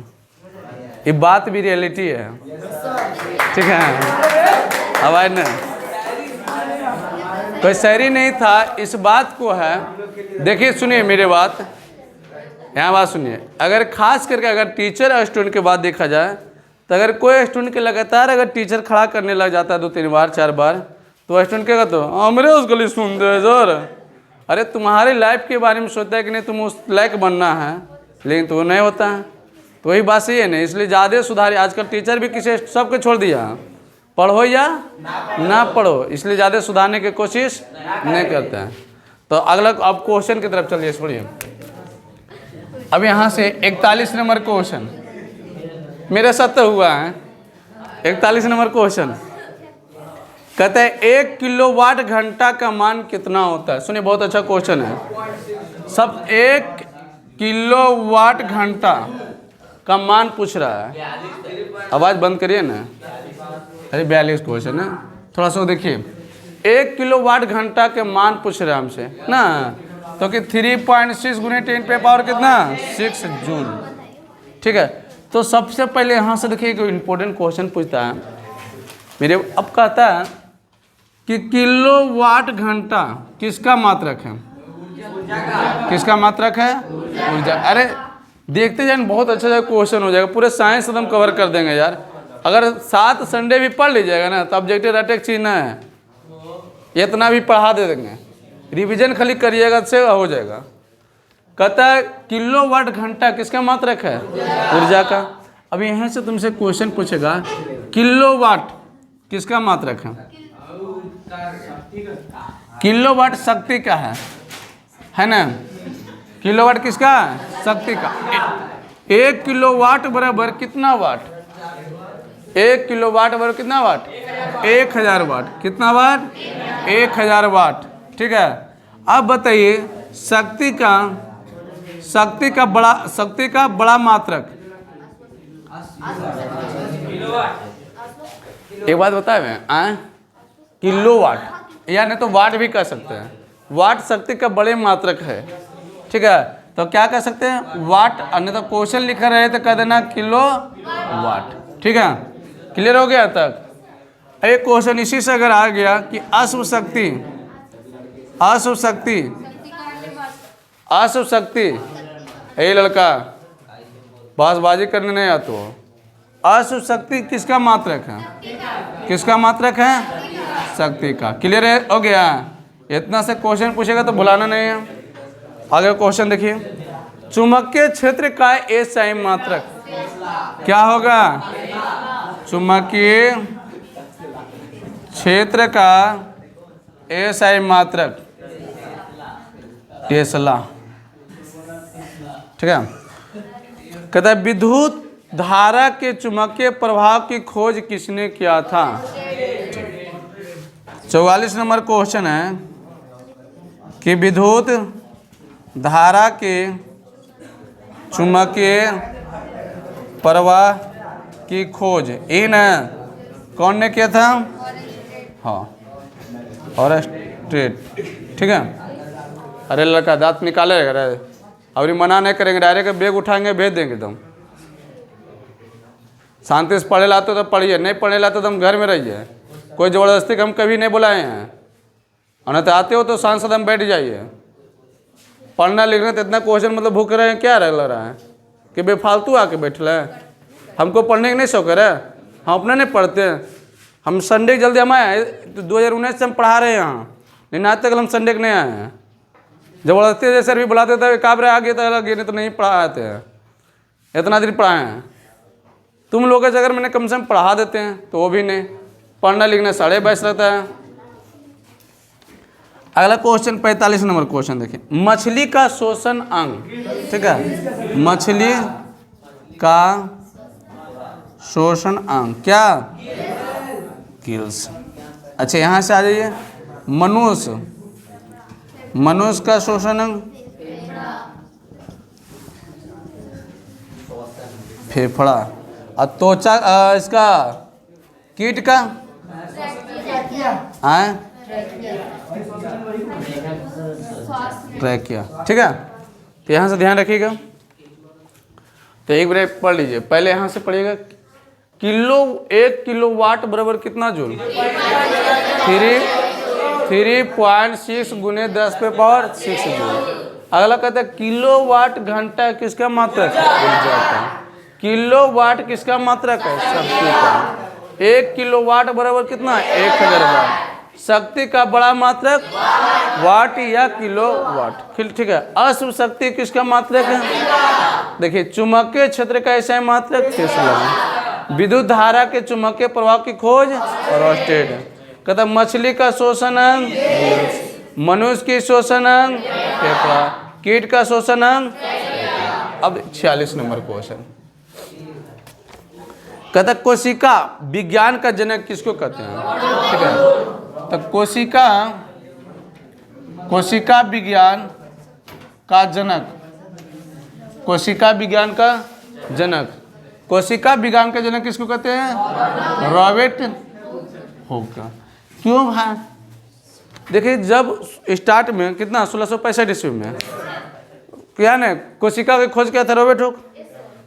ये बात भी रियलिटी है, ठीक है। आवाज़ नहीं, कोई शायरी नहीं था, इस बात को है। देखिए सुनिए मेरे बात, यहाँ बात सुनिए। अगर खास करके अगर टीचर और स्टूडेंट के बात देखा जाए तो अगर कोई स्टूडेंट के लगातार अगर टीचर खड़ा करने लग जाता है 2-3 बार 4 बार, तो स्टूडेंट क्या कहते हो? हमरे उस गली सुन दे सर। अरे तुम्हारे लाइफ के बारे में सोचता है कि नहीं तुम उस लायक बनना है, लेकिन तो नहीं होता है। तो वही बात सही है नहीं, इसलिए ज़्यादा सुधारिए। आजकल टीचर भी किसी सबके छोड़ दिया, पढ़ो या ना पढ़ो, इसलिए ज़्यादा सुधारने की कोशिश नहीं करते हैं। तो अगला अब क्वेश्चन की तरफ चलिए, छोड़िए। अब यहाँ से 41 नंबर क्वेश्चन मेरे साथ तो हुआ है। 41 नंबर क्वेश्चन कहते हैं 1 किलोवाट घंटा का मान कितना होता है? सुनिए, बहुत अच्छा क्वेश्चन है। सब 1 किलोवाट घंटा का मान पूछ रहा है। आवाज़ बंद करिए ना। अरे 42 क्वेश्चन है, थोड़ा सा देखिए। 1 किलोवाट घंटा के मान पूछ रहे हैं हमसे ना, तो कि 3.6 × 10⁻⁴ कितना? 6 जूल, ठीक है। तो सबसे पहले यहाँ से देखिए कोई इंपॉर्टेंट क्वेश्चन पूछता है मेरे। अब कहता है कि किलोवाट घंटा किसका मात्रक है? किसका मात्रक है? ऊर्जा। अरे देखते जाए, बहुत अच्छा क्वेश्चन हो जाएगा, पूरे साइंस एकदम कवर कर देंगे यार। अगर 7 संडे भी पढ़ लीजिएगा ना तो ऑब्जेक्टिव रटे चीज ना है, इतना भी पढ़ा दे देंगे, रिवीजन खाली करिएगा से हो जाएगा। कहता है किलोवाट घंटा किसका मात्रक है? ऊर्जा का। अब यहाँ से तुमसे क्वेश्चन पूछेगा किलोवाट किसका मात्रक है? किलोवाट शक्ति का है ना। किलोवाट किसका? शक्ति का। 1 किलोवाट बराबर कितना वाट? 1 किलोवाट बराबर कितना वाट? 1000 वाट। कितना वाट? 1000 वाट, ठीक है। अब बताइए शक्ति का बड़ा मात्रक। एक बात बताए मैं, किलोवाट या नहीं तो वाट भी कह सकते हैं। वाट शक्ति का बड़े मात्रक है, ठीक है। तो क्या कह सकते हैं? वाट। अन्य तो क्वेश्चन लिखा रहे तो कह देना किलो वाट, ठीक है। क्लियर हो गया तक? एक क्वेश्चन इसी से अगर आ गया कि अशुभ शक्ति, अशुभ शक्ति, शक्ति का अन्य मात्रा। अशुभ शक्ति, ये लड़का बाजबाजी करने नहीं आता हो। अशुभ शक्ति किसका मात्रक है? किसका मात्रक है? शक्ति का। क्लियर है? हो गया। इतना से क्वेश्चन पूछेगा तो भुलाना नहीं है। आगे क्वेश्चन देखिए, चुंबकीय क्षेत्र का एसआई मात्रक क्या होगा? चुंबकीय क्षेत्र का एसआई मात्रक टेस्ला। ठीक है। कहता है विद्युत धारा के चुंबकीय प्रभाव की खोज किसने किया था? 44 नंबर क्वेश्चन है कि विद्युत धारा के चुंबकीय प्रवाह की खोज इन कौन ने किया था? हाँ, और स्ट्रेट। ठीक है। अरे लड़का दांत निकालेगा रे, और मना नहीं करेंगे, डायरेक्ट बैग उठाएंगे भेज देंगे तुम। शांति से पढ़े लाते तो पढ़िए, नहीं पढ़े लाते तो हम घर में रहिए। कोई ज़बरदस्ती हम कभी नहीं बुलाए हैं। और नहीं तो आते हो तो सांसद हम बैठ जाइए। पढ़ना लिखना तो इतना क्वेश्चन मतलब भूख रहे हैं क्या लग रहा है कि बेफालतू आके बैठ रहे हैं। हमको पढ़ने की नहीं शौक है, हम अपने नहीं पढ़ते। हम संडे जल्दी हम आए तो 2019 से हम पढ़ा रहे हैं यहाँ, लेकिन आज तक हम संडे के नहीं आए हैं। जबरदस्ती जैसे भी बुलाते थे काबरे आ गए तो अलग, नहीं तो नहीं पढ़ाए थे। इतना दिन पढ़ाए हैं। तुम लोग अगर मैंने कम से कम पढ़ा देते हैं तो वो भी नहीं। पढ़ना लिखना 22.5 रहता है। अगला क्वेश्चन 45 नंबर क्वेश्चन देखिए, मछली का शोषण अंग। ठीक है, मछली का शोषण अंग क्या? गिल्स। अच्छा यहाँ से आ जाइए, मनुष्य, मनुष्य का शोषण अंग फेफड़ा। और त्वचा इसका कीट का ट्रैकिया। ठीक है। तो यहाँ से ध्यान रखिएगा। तो एक बार पढ़ लीजिए, पहले यहाँ से पढ़िएगा। किलो 1 किलोवाट बराबर कितना जूल? 3.6 गुने 10 पे पावर 6 जूल। अगला कहता है किलोवाट घंटा किसका मात्रक है? ऊर्जा का। किलोवाट किसका मात्रक है? शक्ति का। 1 किलोवाट बराबर कितना? 1000 वाट। शक्ति का बड़ा मात्रक वाट या किलोवाट। ठीक है। अशुभ शक्ति किसका मात्रक है? देखिए, चुंबकीय क्षेत्र का ऐसा मात्रक टेस्ला। विद्युत धारा के चुंबकीय प्रभाव की खोज रोस्टेड। कहता मछली का शोषण अंग, मनुष्य की शोषण अंग फेफड़ा, कीट का शोषण अंग। अब 46 नंबर क्वेश्चन कहता कोशिका विज्ञान का जनक किसको कहते हैं? ठीक है। तो कोशिका विज्ञान का जनक, कोशिका विज्ञान का जनक, कोशिका विज्ञान का जनक किसको कहते हैं? Robert Hooke. क्यों भाई? देखिए, जब स्टार्ट में कितना 1665 ईस्वी में क्या ने कोशिका की खोज किया था रॉबर्ट हुक।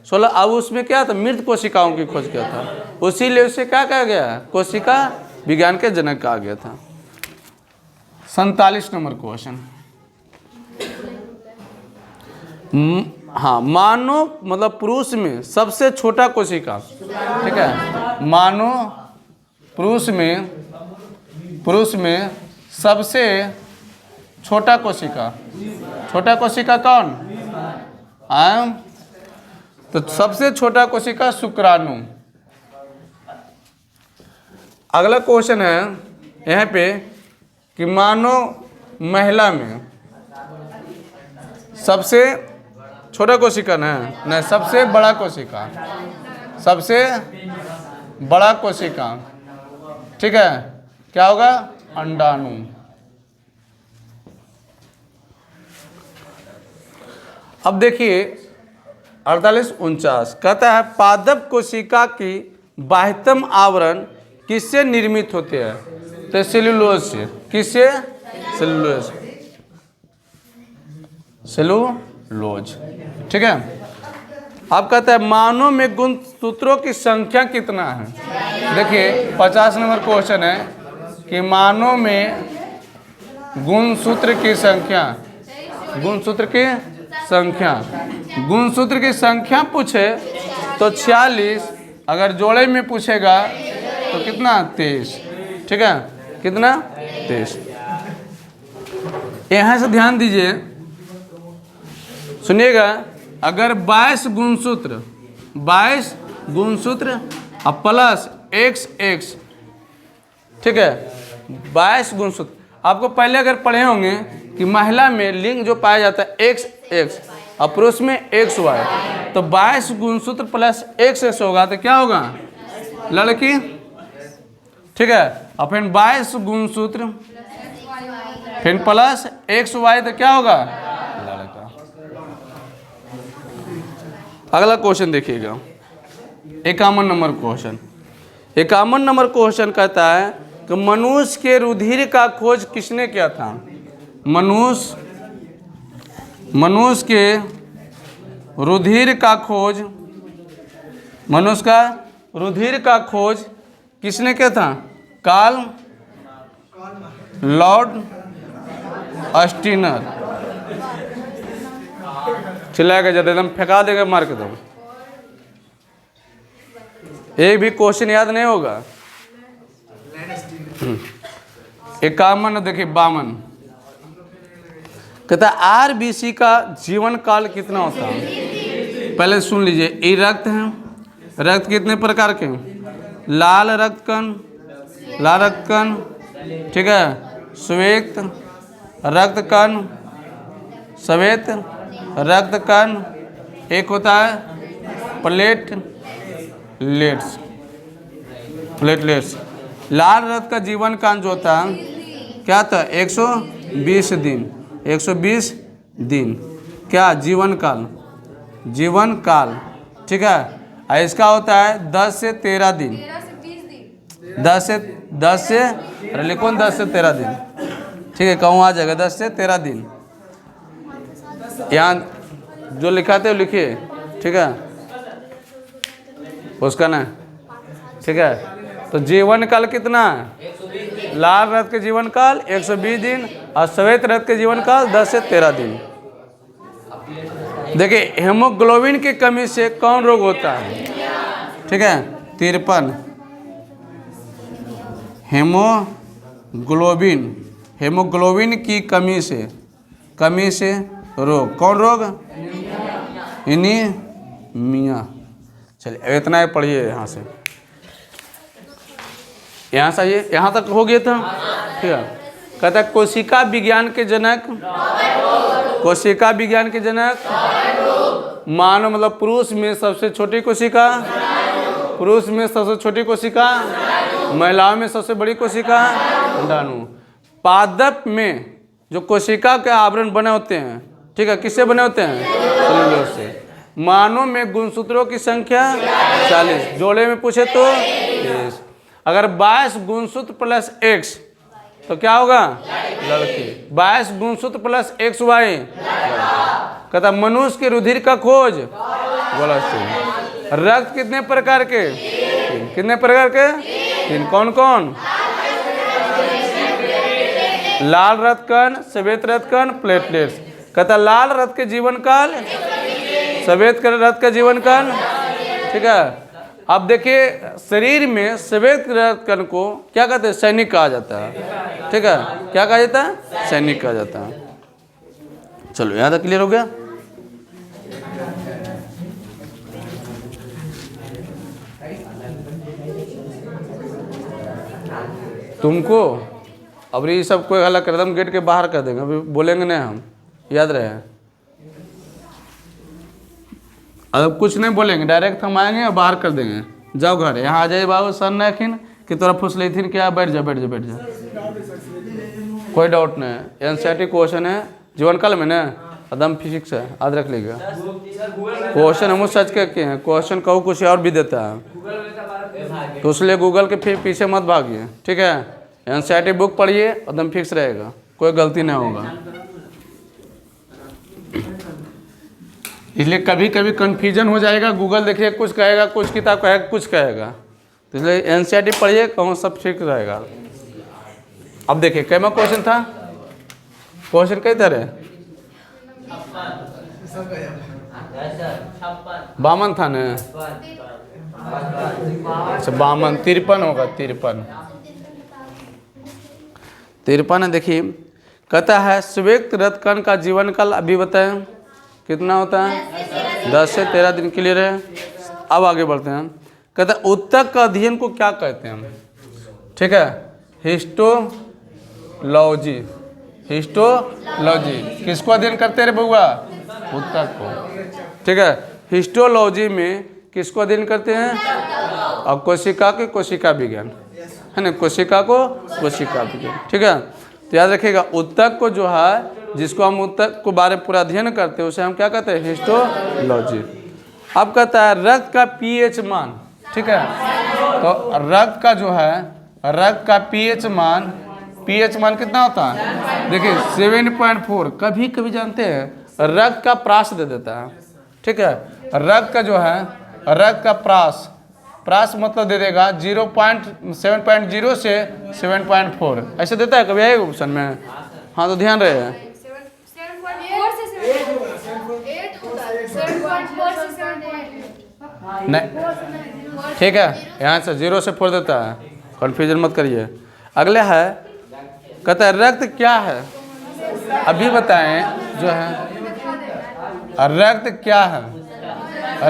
16। अब उसमें क्या था? मृत कोशिकाओं की खोज किया था। उसीलिए उसे क्या कहा गया? कोशिका विज्ञान के जनक कहा गया था। 47 नंबर क्वेश्चन। हाँ, मानव मतलब पुरुष में सबसे छोटा कोशिका। ठीक है। मानव पुरुष में सबसे छोटा कोशिका, छोटा कोशिका कौन? तो सबसे छोटा कोशिका शुक्राणु। अगला क्वेश्चन है यहाँ पे कि मानो महिला में सबसे छोटा कोशिका न सबसे बड़ा कोशिका, सबसे बड़ा कोशिका। ठीक है, क्या होगा? अंडाणु। अब देखिए 48-49 कहता है पादप कोशिका की बाह्यतम आवरण किससे निर्मित होते हैं? तो सेलुलोज से। किससे? सेलुलोज। सेलुलोज। ठीक है। आप कहते हैं मानों में गुणसूत्रों की संख्या कितना है। देखिए 50 नंबर क्वेश्चन है कि मानों में गुणसूत्र की संख्या, गुणसूत्र की संख्या, गुणसूत्र की संख्या पूछे तो 46, अगर जोड़े में पूछेगा तो कितना 23, ठीक है, कितना 23। यहाँ से ध्यान दीजिए, सुनिएगा, अगर 22 गुणसूत्र, 22 गुणसूत्र और प्लस x, ठीक है, 22 गुणसूत्र। आपको पहले अगर पढ़े होंगे कि महिला में लिंग जो पाया जाता है x और पुरुष में xy, तो 22 गुणसूत्र प्लस x होगा तो क्या होगा, लड़की, ठीक है। और फिर 22 गुणसूत्र फिर प्लस xy तो क्या होगा, लड़का। अगला क्वेश्चन देखिएगा, 51 नंबर क्वेश्चन। 51 नंबर क्वेश्चन कहता है कि मनुष्य के रुधिर का खोज किसने किया था। मनुष्य के रुधिर का खोज, मनुष्य का रुधिर का खोज किसने किया था। Karl Lord Steiner. चिल्लाएगा जब एकदम फेंका देगा मार के दो। एक भी क्वेश्चन याद नहीं होगा। 51 देखिए 52 कहता है आरबीसी का जीवन काल कितना होता है। पहले सुन लीजिए, ये रक्त है, रक्त कितने प्रकार के, लाल रक्त कण, ठीक है, श्वेत रक्त कण, श्वेत रक्त कण, एक होता है प्लेटलेट्स। लाल रक्त का जीवन काल जो होता है क्या था, 120 दिन, 120 दिन क्या जीवन काल, ठीक है। और इसका होता है 10 से 13 दिन, 10 से अरे लिखो 10 से 13 दिन, ठीक है, कहूँ आ जाएगा 10 से 13 दिन। यहाँ जो लिखाते हो लिखिए, ठीक है, उसका ना, ठीक है। तो जीवन काल कितना है, लाल रक्त के जीवन काल 120 दिन और श्वेत रक्त के जीवन काल 10 से 13 दिन। देखिए हेमोग्लोबिन की कमी से कौन रोग होता है, ठीक है, 53। हेमोग्लोबिन की कमी से रोग, कौन रोग, एनीमिया। चलिए इतना ही पढ़िए यहाँ से, यहाँ से आइए, यहाँ तक हो गया था, ठीक है। कहता है कोशिका विज्ञान के जनक, कोशिका विज्ञान के जनक मानव, मतलब पुरुष में सबसे छोटी कोशिका, पुरुष में सबसे छोटी कोशिका, महिलाओं में सबसे बड़ी कोशिका अंडाणु। पादप में जो कोशिका के आवरण बने होते हैं, ठीक है, किससे बने होते हैं, सेलुलोज से। मानव में गुणसूत्रों की संख्या 40, जोड़े में पूछे तो 30। अगर 22 गुणसूत्र प्लस x तो क्या होगा, लड़की। 22 गुणसूत्र प्लस xy, कहता मनुष्य के रुधिर का खोज, रक्त कितने प्रकार के, कितने प्रकार के, 3। कौन कौन, लाल रक्त कण, श्वेत रक्त कण, प्लेटलेट्स। कहता लाल रक्त के जीवन काल, श्वेत रक्त का जीवन काल, ठीक है। अब देखिए शरीर में श्वेत रक्त कण को क्या कहते हैं, सैनिक कहा जाता है, ठीक है, क्या कहा जाता है, सैनिक कहा जाता है। चलो यहाँ तक क्लियर हो गया। तुमको अब ये सब कोई हल्ला कर, हम गेट के बाहर कर देंगे, अभी बोलेंगे नहीं हम, याद रहे। अब कुछ नहीं बोलेंगे, डायरेक्ट हम आएंगे और बाहर कर देंगे, जाओ घर। यहाँ आ जाइए बाबू, सर नखिन कि तोरा फुसले थी क्या, बैठ जा, कोई डाउट नहीं है। एनसीईआरटी क्वेश्चन है जीवन काल में ना, एकदम फिजिक्स है, याद रख लीजिएगा। क्वेश्चन हम सच के हैं, क्वेश्चन कहूँ कुछ और भी देता है, तो इसलिए गूगल के फिर पीछे मत भागिए, ठीक है। एनसीईआरटी बुक पढ़िए, एकदम फिक्स रहेगा, कोई गलती नहीं होगा। इसलिए कभी कभी कन्फ्यूजन हो जाएगा, गूगल देखिए कुछ कहेगा, कुछ किताब कहेगा कुछ कहेगा, तो इसलिए एनसीईआरटी पढ़िए, कहूँ सब ठीक रहेगा। अब देखिए कैमा क्वेश्चन था, क्वेश्चन कई तरह, बामन था ना, अच्छा बामन, 53 होगा, 53 है। देखिए कहता है श्वेत रत्कण का जीवन काल अभी बताएं कितना होता है, 10 से 13 दिन। क्लियर है। अब आगे बढ़ते हैं। कहता है ऊतक का अध्ययन को क्या कहते हैं, ठीक है, हिस्टोलॉजी। हिस्टोलॉजी किसको अध्ययन करते रहे बउआ, ऊतक को, ठीक है। हिस्टोलॉजी में किसको अध्ययन करते हैं, और कोशिका के कोशिका विज्ञान, है ना, कोशिका को कोशिका विज्ञान, ठीक है। तो याद रखिएगा ऊतक को जो है, जिसको हम ऊतक को बारे पूरा अध्ययन करते हैं उसे हम क्या कहते हैं, हिस्टोलॉजी। अब कहता है रक्त का पीएच मान, ठीक है। तो रक्त का जो है, रक्त का पीएच मान कितना होता है, देखिए 7.4। कभी कभी जानते हैं रक्त का प्रास दे देता है, ठीक है। रक्त का जो है, रक्त का प्रास मतलब दे देगा 7.0 से 7.4 ऐसे देता है, कभी आएगा ऑप्शन में, हाँ तो ध्यान रहे। 7.4 से 7.8 होता है, 7.4 से 7.8 नहीं, ठीक है, यहाँ से 0 से 4 देता है, कन्फ्यूजन मत करिए। अगले है, कहता है रक्त क्या है, अभी बताएं जो है, रक्त क्या है,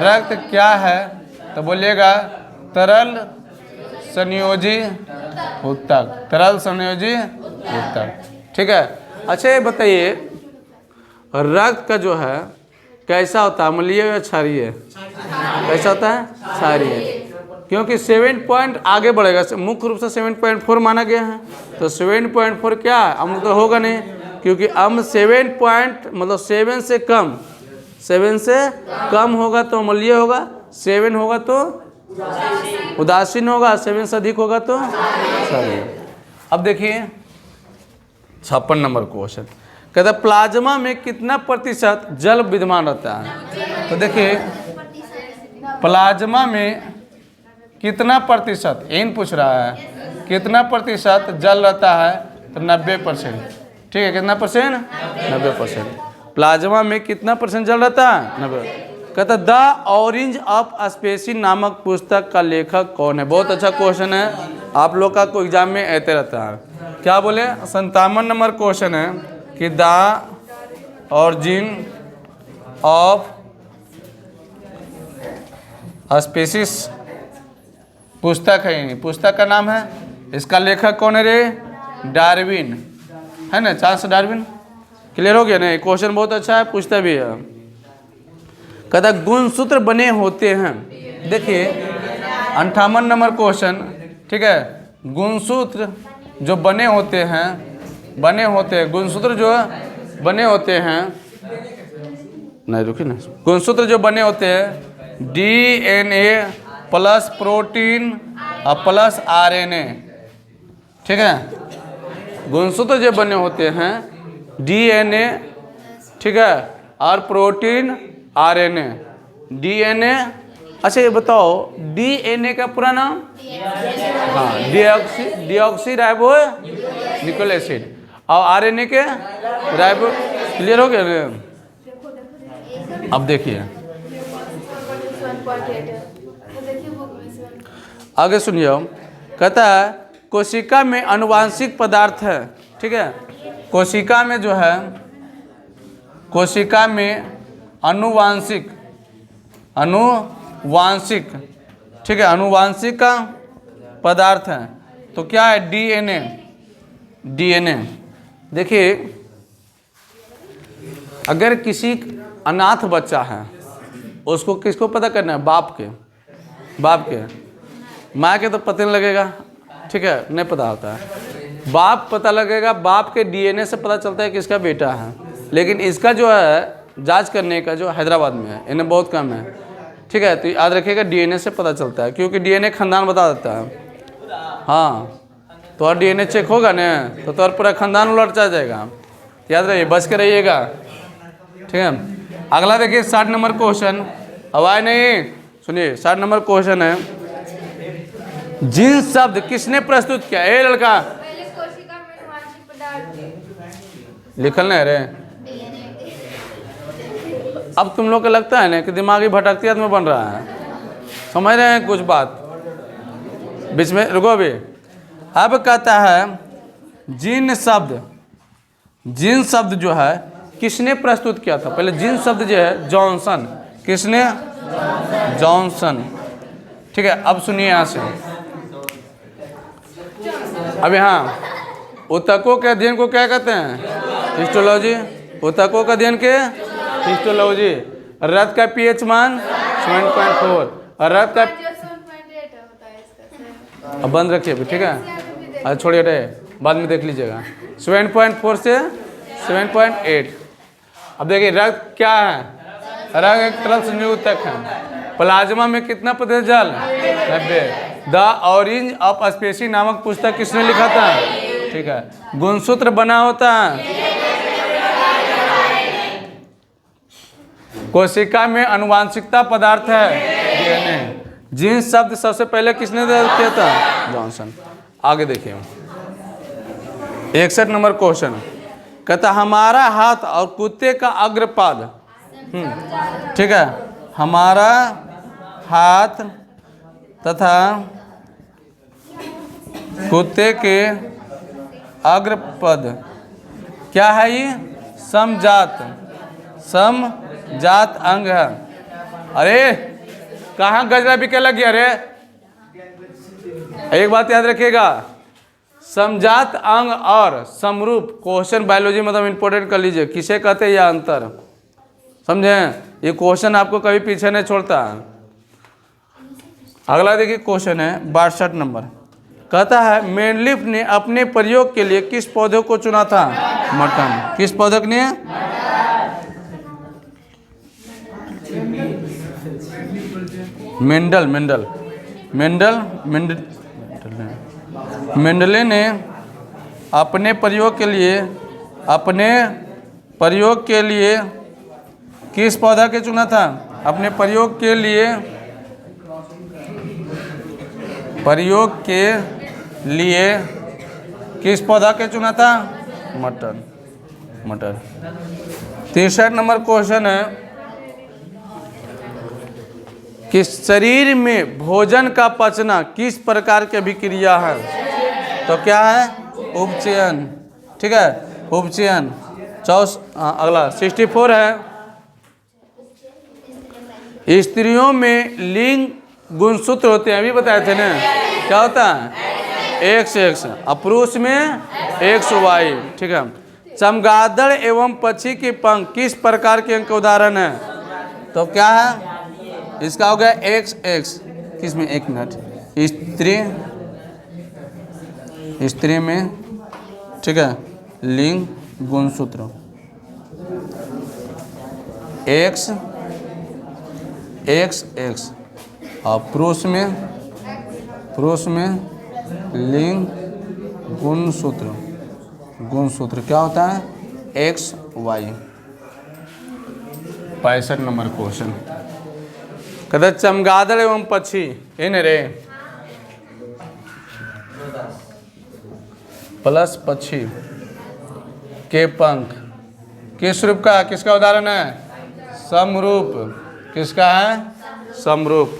रक्त क्या है, तो बोलिएगा तरल संयोजी ऊतक, तरल संयोजी ऊतक, ठीक है। अच्छा ये बताइए रक्त का जो है कैसा होता है, अम्लीय या क्षारीय, कैसा होता है, क्षारीय, क्योंकि 7 पॉइंट आगे बढ़ेगा, मुख्य रूप से 7.4 माना गया है। तो 7.4 क्या है, अम्ल तो होगा नहीं, क्योंकि अम्ल 7 पॉइंट मतलब 7 से कम, 7 से कम होगा तो अम्लीय होगा, 7 होगा तो उदासीन होगा, 7 से अधिक होगा तो क्षारीय। अब देखिए 56 नंबर क्वेश्चन, कहता है प्लाज्मा में कितना प्रतिशत जल विद्यमान रहता है। तो देखिए प्लाज्मा में कितना प्रतिशत, इन पूछ रहा है, कितना प्रतिशत जल रहता है, तो 90%, ठीक है। कितना परसेंट, 90%। प्लाज्मा में कितना परसेंट जल रहता है, 90। कहता द ऑरेंज ऑफ स्पेसी नामक पुस्तक का लेखक कौन है। बहुत अच्छा क्वेश्चन है, आप लोग का कोई एग्जाम में ऐसे रहता है। क्या बोले, 57 नंबर क्वेश्चन है कि द ऑरिजिन ऑफ स्पेसिस पुस्तक है, पुस्तक का नाम है, इसका लेखक कौन है रे, डार्विन, है ना, चार्ल्स डार्विन। क्लियर हो गया ना, क्वेश्चन बहुत अच्छा है, पूछता भी है। कहता गुणसूत्र बने होते हैं, देखिए 58 नंबर क्वेश्चन, ठीक है। गुणसूत्र जो बने होते हैं, गुणसूत्र जो बने होते हैं, नहीं रुकिए ना, गुणसूत्र जो बने होते हैं DNA प्लस प्रोटीन और प्लस RNA, ठीक है। गुणसूत्र जो बने होते हैं DNA, ठीक है, और प्रोटीन RNA, DNA। अच्छा ये बताओ DNA का पूरा नाम, हाँ, डिऑक्सी राइबो न्यूक्लिक एसिड, और RNA के राइबो। क्लियर हो गया। अब देखिए आगे सुनिए, कहता है कोशिका में आनुवांशिक पदार्थ है, ठीक है। कोशिका में जो है, कोशिका में आनुवांशिक, ठीक है, आनुवांशिक का पदार्थ है, तो क्या है, DNA। देखिए अगर किसी अनाथ बच्चा है, उसको किसको पता करना है, बाप के माँ के तो पता नहीं लगेगा, ठीक है, नहीं पता होता है, बाप पता लगेगा, बाप के DNA से पता चलता है कि इसका बेटा है। लेकिन इसका जो है जांच करने का जो हैदराबाद में है, इन्हें बहुत कम है, ठीक है। तो याद रखिएगा DNA से पता चलता है, क्योंकि DNA खानदान बता देता है। हाँ, तो और DNA चेक होगा ना, तो और पूरा खानदान उलट जाएगा, याद रहिए, बच के रहिएगा, ठीक है। अगला देखिए 60 नंबर क्वेश्चन। आवाज नहीं, सुनिए 60 नंबर क्वेश्चन है, जिन शब्द किसने प्रस्तुत किया? ए लड़का पहले कोशिका में अनुवांशिक पदार्थ लिखल नहीं रे। अब तुम लोग को लगता है ना कि दिमागी भटकती में बन रहा है, समझ रहे हैं कुछ बात? बीच में रुको अभी। अब कहता है जिन शब्द जो है किसने प्रस्तुत किया था? पहले जिन शब्द जो है जॉनसन, किसने? जॉनसन। ठीक है, अब सुनिए यहाँ से। अब यहाँ ऊतकों के अध्ययन को क्या कहते हैं? हिस्टोलॉजी। ऊतकों के अध्ययन के हिस्टोलॉजी। रक्त का पीएच मान 7.4 और रक्त का 7.8 होता है इसका। अब बंद रखिए अभी, ठीक है? अच्छा छोड़िए रे, बाद में देख लीजिएगा। 7.4 से 7.8। अब देखिए रक्त क्या है? रक्त एक तरफ संयुतक है। प्लाज्मा में कितना प्रतिशत जल? 90। द ऑरेंज ऑफ स्पेसी नामक पुस्तक किसने लिखा था? ठीक है। गुणसूत्र बना होता है कोशिका में अनुवांशिकता पदार्थ है डीएनए। जिन शब्द सबसे पहले किसने किया था? जॉनसन। आगे देखिए 61 नंबर क्वेश्चन कहता हमारा हाथ और कुत्ते का अग्रपाद। ठीक है, हमारा हाथ तथा कुत्ते के अग्रपद क्या है? ये समजात अंग है। अरे कहाँ गजरा बिके लग गया रे? एक बात याद रखिएगा, समजात अंग और समरूप, क्वेश्चन बायोलॉजी मतलब इंपॉर्टेंट कर लीजिए, किसे कहते हैं यह अंतर, समझे? ये क्वेश्चन आपको कभी पीछे नहीं छोड़ता। अगला देखिए क्वेश्चन है 62 नंबर। कहता है मेंडलीफ ने अपने प्रयोग के लिए किस पौधे को चुना था? मटन। किस पौधे ने? मेंडले ने अपने प्रयोग के लिए किस पौधा के चुना था? अपने प्रयोग के लिए किस पौधा के चुना था? मटर। 63 नंबर क्वेश्चन है कि शरीर में भोजन का पचना किस प्रकार की अभिक्रिया है? तो क्या है? उपचयन। ठीक है, उपचयन। अगला 64 है, स्त्रियों में लिंग गुणसूत्र होते हैं, अभी बताए थे ना, क्या होता है? XX और पुरुष में XY। ठीक है, चमगादड़ एवं पक्षी के पंख किस प्रकार के अंग का उदाहरण है? तो क्या है? इसका हो गया XX। किसमें? एक मिनट। स्त्री में, ठीक है, लिंग गुणसूत्र XX और पुरुष में लिंग गुणसूत्र क्या होता है? XY। 65 नंबर क्वेश्चन कहते चमगादड़ एवं पक्षी है न रे, प्लस पक्षी के पंख किस रूप का? किसका उदाहरण है? समरूप। किसका है? समरूप।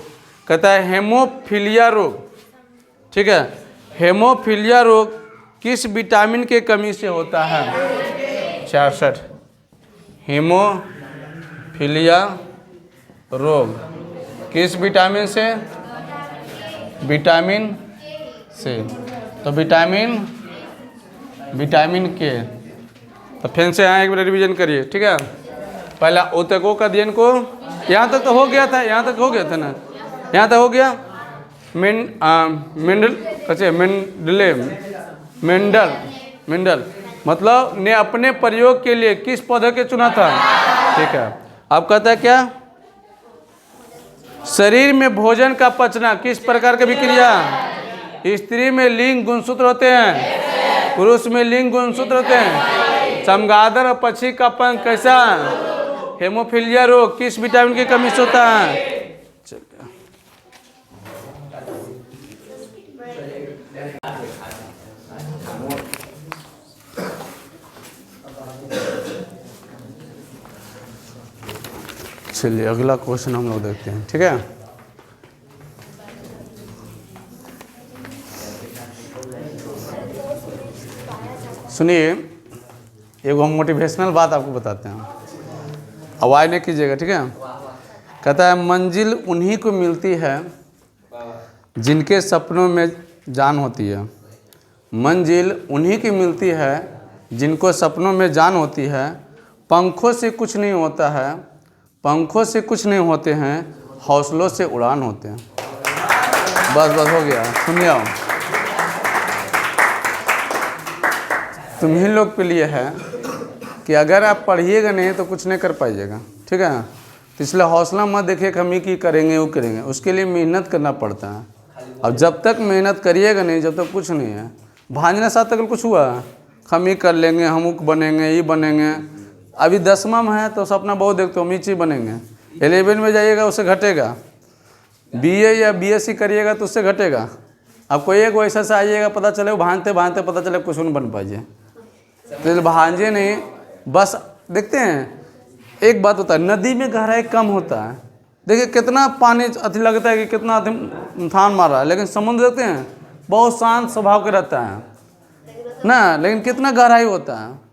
कहता है हेमोफीलिया रोग। ठीक है, हेमोफीलिया रोग किस विटामिन के कमी से होता है? 66। हेमोफीलिया रोग किस विटामिन से? विटामिन से। तो विटामिन के। तो फिर से यहाँ एक बार रिवीजन करिए, ठीक है? पहला ऊतकों का अध्ययन को, यहाँ तक तो हो गया था, यहाँ तक हो गया था ना, यहाँ तक हो गया। मेंडल मतलब ने अपने प्रयोग के लिए किस पौधे के चुना था? ठीक है, अब कहता है क्या? शरीर में भोजन का पचना किस प्रकार की विक्रिया? स्त्री में लिंग गुणसूत्र होते हैं, पुरुष में लिंग गुणसूत्र होते हैं। चमगादड़ और पक्षी का पंख कैसा? हेमोफीलिया रोग किस विटामिन की कमी से होता है? चलिए चलिए अगला क्वेश्चन हम लोग देखते हैं, ठीक है। सुनिए, एगो हम मोटिवेशनल बात आपको बताते हैं, अवॉइड नहीं कीजिएगा, ठीक है। कहता है मंजिल उन्हीं को मिलती है जिनके सपनों में जान होती है। मंजिल उन्हीं की मिलती है जिनको सपनों में जान होती है। पंखों से कुछ नहीं होता है, पंखों से कुछ नहीं होते हैं, हौसलों से उड़ान होते हैं। बस बस हो गया, सुन जाओ। तुम्हीं लोग के लिए है कि अगर आप पढ़िएगा नहीं तो कुछ नहीं कर पाइएगा, ठीक है। तो इसलिए हौसला मत देखिए कि हम ही की करेंगे वो करेंगे, उसके लिए मेहनत करना पड़ता है। अब जब तक मेहनत करिएगा नहीं, जब तक कुछ नहीं है। भांजना साथ तक कुछ हुआ, हम ही कर लेंगे, हम उक बनेंगे, ये बनेंगे। अभी 10वां में है तो सपना बहुत देखते हो, हम ही चीज़ बनेंगे। 11 में जाइएगा उससे घटेगा, BA या BSc करिएगा तो उससे घटेगा। अब कोई एक वैसा से आइएगा, पता चले भांजते भांजते पता चले कुछ नहीं बन पाइए, तो भांजे नहीं। बस देखते हैं, एक बात होता है, नदी में गहराई कम होता है। देखिए कितना पानी अति लगता है कि कितना उफान मार रहा है, लेकिन समुद्र देखते हैं बहुत शांत स्वभाव के रहता है ना, लेकिन कितना गहराई होता है।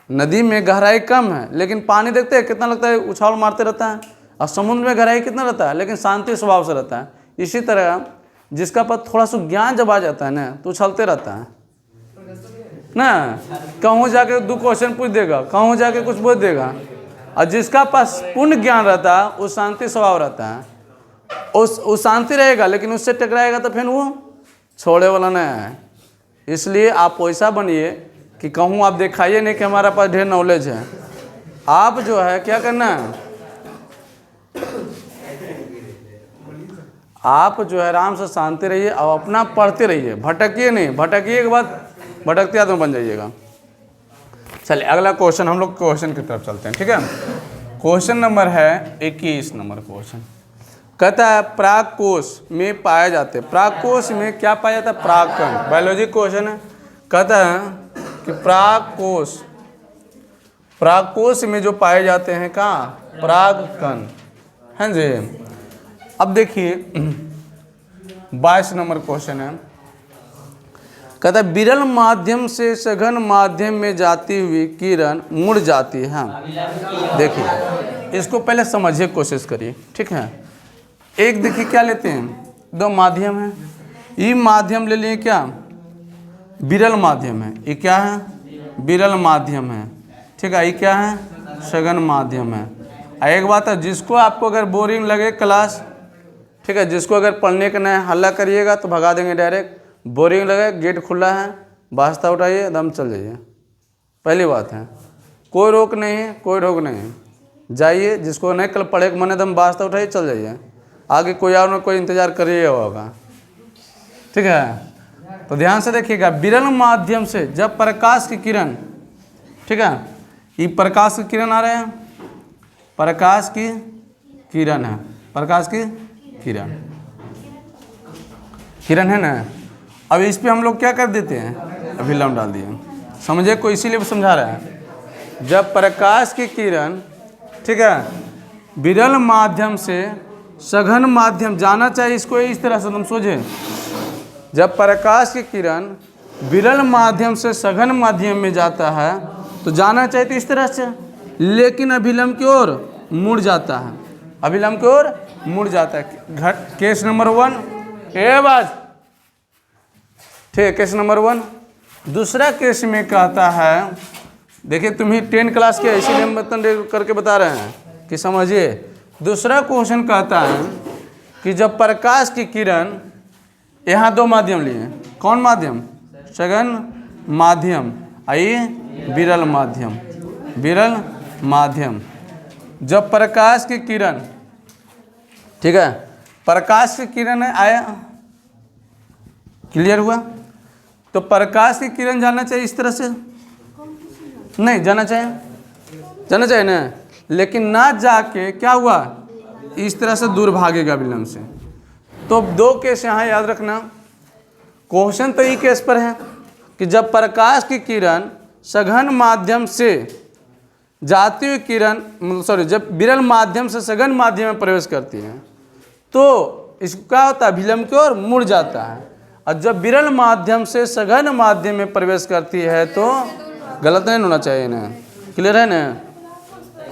नदी में गहराई कम है लेकिन पानी देखते हैं कितना लगता है उछाल मारते रहता है, और समुद्र में गहराई कितना रहता है लेकिन शांति स्वभाव से रहता है। इसी तरह जिसका पास थोड़ा सा ज्ञान जब आ जाता है ना तो उछलते रहता है ना, कहूँ जाके 2 क्वेश्चन पूछ देगा, कहूँ जाके कुछ बोल देगा। और जिसका पास पूर्ण ज्ञान रहता है वो शांति स्वभाव रहता है, उस शांति रहेगा, लेकिन उससे टकराएगा तो फिर वो छोड़े वाला नहीं है। इसलिए आप वैसा बनिए कि कहूँ आप दिखाइए नहीं कि हमारा पास ढेर नॉलेज है। आप जो है क्या करना है, आप जो है आराम से शांति रहिए और अपना पढ़ते रहिए, भटकिए नहीं। भटकिए के बाद भटकते आदमी बन जाइएगा। चलिए अगला क्वेश्चन, हम लोग क्वेश्चन की तरफ चलते हैं, ठीक है। क्वेश्चन नंबर है 21 नंबर क्वेश्चन। कहता है प्राग कोश में पाए जाते, प्राग कोश में क्या पाया जाता है? प्राग कण। बायोलॉजी क्वेश्चन है। कहता है कि प्राग कोश में जो पाए जाते हैं कहाँ? प्राग कण, हैं जी। अब देखिए 22 नंबर क्वेश्चन है। कहता है विरल माध्यम से सघन माध्यम में जाती हुई किरण मुड़ जाती है। देखिए इसको पहले समझिए, कोशिश करिए, ठीक है। एक देखिए क्या लेते हैं, 2 माध्यम है। ये माध्यम ले लिए क्या? विरल माध्यम है। ये क्या है? विरल माध्यम है, ठीक है। ये क्या है? सघन माध्यम है। एक बात है, जिसको आपको अगर बोरिंग लगे क्लास, ठीक है, जिसको अगर पढ़ने का नहीं हल्ला करिएगा तो भगा देंगे डायरेक्ट। बोरिंग लगे, गेट खुला है, वास्ता उठाइए, दम चल जाइए। पहली बात है, कोई रोक नहीं है, कोई रोक नहीं है, जाइए। जिसको नहीं कल पढ़े के मन दम वास्ता उठाइए, चल जाइए। आगे कोई और कोई इंतजार करिए होगा, ठीक है। तो ध्यान से देखिएगा, विरल माध्यम से जब प्रकाश की किरण, ठीक है, ये प्रकाश की किरण आ रहे हैं, प्रकाश की किरण है, प्रकाश की किरण है ना। अब इस पे हम लोग क्या कर देते हैं, अभिलंब डाल दिए। समझे? कोई इसीलिए समझा रहा है, जब प्रकाश की किरण, ठीक है, विरल माध्यम से सघन माध्यम जाना चाहिए। इसको इस तरह से तुम सोचे, जब प्रकाश की किरण विरल माध्यम से सघन माध्यम में जाता है तो जाना चाहिए तो इस तरह से, लेकिन अभिलंब की ओर मुड़ जाता है, अभिलंब की ओर मुड़ जाता है। केस नंबर 1 ए बात, ठीक है, केस नंबर 1। दूसरा केस में कहता है, देखिए तुम्हें 10 क्लास के इसीलिए हम मतलब करके बता रहे हैं कि समझिए। दूसरा क्वेश्चन कहता है कि जब प्रकाश की किरण, यहाँ 2 माध्यम लिए, कौन माध्यम? सघन माध्यम, आइए विरल माध्यम, विरल माध्यम। जब प्रकाश की किरण, ठीक है, प्रकाश की किरण आया, क्लियर हुआ? तो प्रकाश की किरण जाना चाहिए इस तरह से, नहीं जाना चाहिए, जाना चाहिए ना, लेकिन ना जाके क्या हुआ, इस तरह से दूर भागेगा विलंब से। तो 2 केस यहाँ याद रखना। क्वेश्चन तो ई केस पर है कि जब प्रकाश की किरण सघन माध्यम से जाती हुई किरण जब विरल माध्यम से सघन माध्यम में प्रवेश करती है तो इसको क्या होता है, विलंब की ओर मुड़ जाता है। और जब विरल माध्यम से सघन माध्यम में प्रवेश करती है तो गलत नहीं होना चाहिए ना, क्लियर है ना?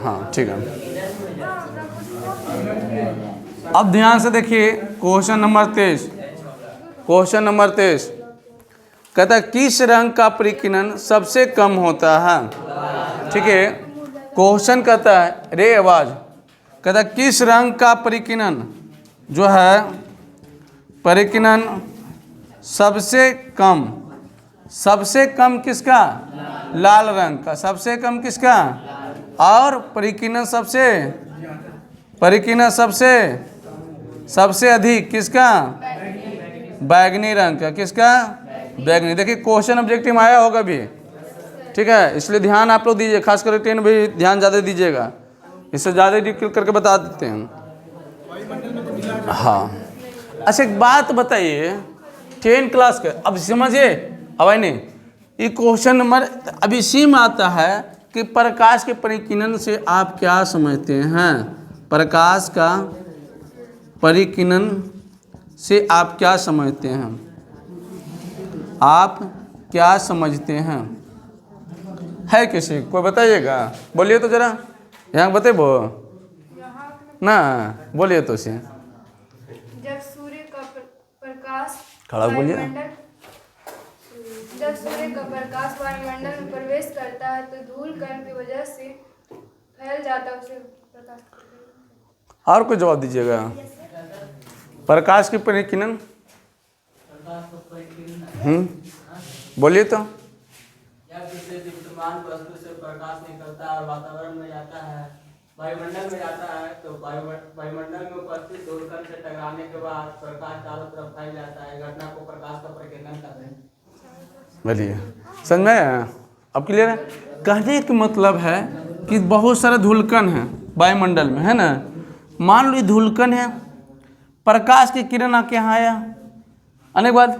हाँ ठीक है। अब ध्यान से देखिए क्वेश्चन नंबर 23। क्वेश्चन नंबर 23 कहता है किस रंग का परिकिरण सबसे कम होता है। ठीक है, क्वेश्चन कहता है रे आवाज, कहता है किस रंग का परिकिरण जो है परिकिरण सबसे कम किसका, लाल रंग का। सबसे कम किसका, और परिकिरण सबसे अधिक किसका, बैगनी रंग का। किसका, बैगनी। देखिए क्वेश्चन ऑब्जेक्टिव आया होगा भी, ठीक है, इसलिए ध्यान आप लोग दीजिए, खास करके 10 भी ध्यान ज़्यादा दीजिएगा, इससे ज़्यादा डिटेल करके बता देते हैं। हाँ अच्छा एक बात बताइए, 10 क्लास का अब समझिए, अब आई नहीं ये क्वेश्चन नंबर अब इसी में आता है कि प्रकाश के परिकिरण से आप क्या समझते हैं। प्रकाश का परिकिरण से आप क्या समझते हैं, आप क्या समझते हैं, है किसी कोई बताइएगा, बोलिए तो जरा, यहाँ बतेबो ना, बोलिए तो से। जब सूर्य का प्रकाश खड़ा बोलिए। जब सूर्य का प्रकाश वायुमंडल में प्रवेश करता है तो धूल कण की वजह से फैल जाता है उसे प्रकाश। और कोई जवाब दीजिएगा। प्रकाश की परिकिरण बोलिए तो। जब किसी विद्यमान वस्तु से प्रकाश निकलता है और वातावरण में जाता है, वायुमंडल में जाता है, तो वायुमंडल में उपस्थित धूलकण से टकराने के बाद प्रकाश चारों तरफ फैल जाता है। घटना को प्रकाश का परिकिरण कहते हैं। बोलिए, समझ में आया? अब क्लियर है? कहने का मतलब है कि बहुत सारे धूलकण हैं वायुमंडल में, है ना। मान लो धूलकण है, प्रकाश की किरण आके यहाँ आया, आने के बाद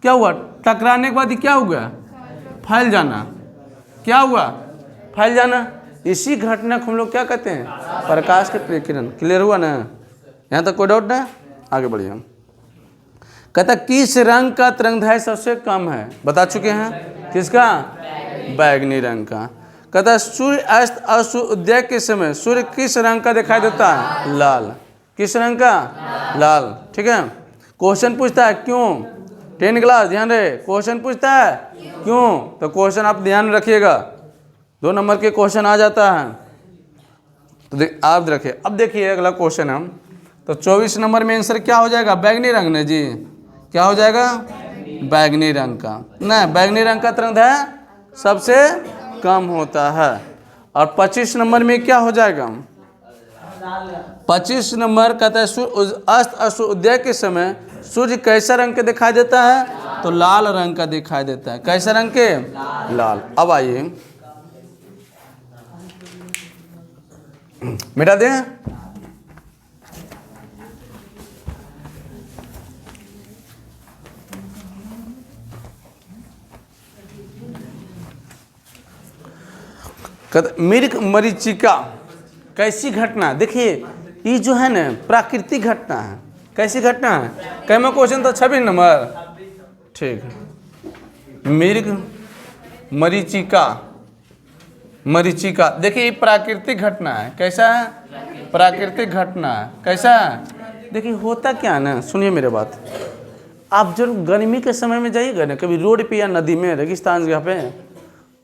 क्या हुआ, टकराने के बाद क्या हुआ, फैल जाना। क्या हुआ, फैल जाना। इसी घटना को हम लोग क्या कहते हैं, प्रकाश के परिकिरण। क्लियर हुआ ना, यहाँ तक कोई डाउट ना, आगे बढ़िए। कहता किस रंग का तरंगदैर्घ्य सबसे कम है, बता चुके हैं, किसका, बैगनी रंग का। कहता सूर्य अस्त और सूर्योदय के समय सूर्य किस रंग का दिखाई देता है, लाल। किस रंग का, लाल। ठीक है, क्वेश्चन पूछता है क्यों, 10 क्लास ध्यान रहे, क्वेश्चन पूछता है क्यों, तो क्वेश्चन आप ध्यान रखिएगा, 2 नंबर के क्वेश्चन आ जाता है, तो आप रखिए। अब देखिए अगला क्वेश्चन हम, तो 24 नंबर में आंसर क्या हो जाएगा, बैगनी रंग ने जी, क्या हो जाएगा, बैगनी रंग का ना। बैगनी रंग का तरंगदैर्घ्य सबसे कम होता है। और 25 नंबर में क्या हो जाएगा, 25 नंबर कहता है अस्त और सूर्योदय के समय सूर्य कैसा रंग के दिखाई देता है, तो लाल रंग का दिखाई देता है। कैसा रंग के, लाल। अब आइए मिटा दें। मृग मरीचिका कैसी घटना, देखिए ये जो है ना प्राकृतिक घटना है। कैसी घटना है, कैमा क्वेश्चन तो 26 नंबर, ठीक है। मृग मरीचिका, मरीचिका देखिए ये प्राकृतिक घटना है। कैसा है, प्राकृतिक घटना है। कैसा है, देखिए होता क्या है ना, सुनिए मेरे बात, आप जब गर्मी के समय में जाइएगा ना कभी रोड पे या नदी में, रेगिस्तान जगह पे,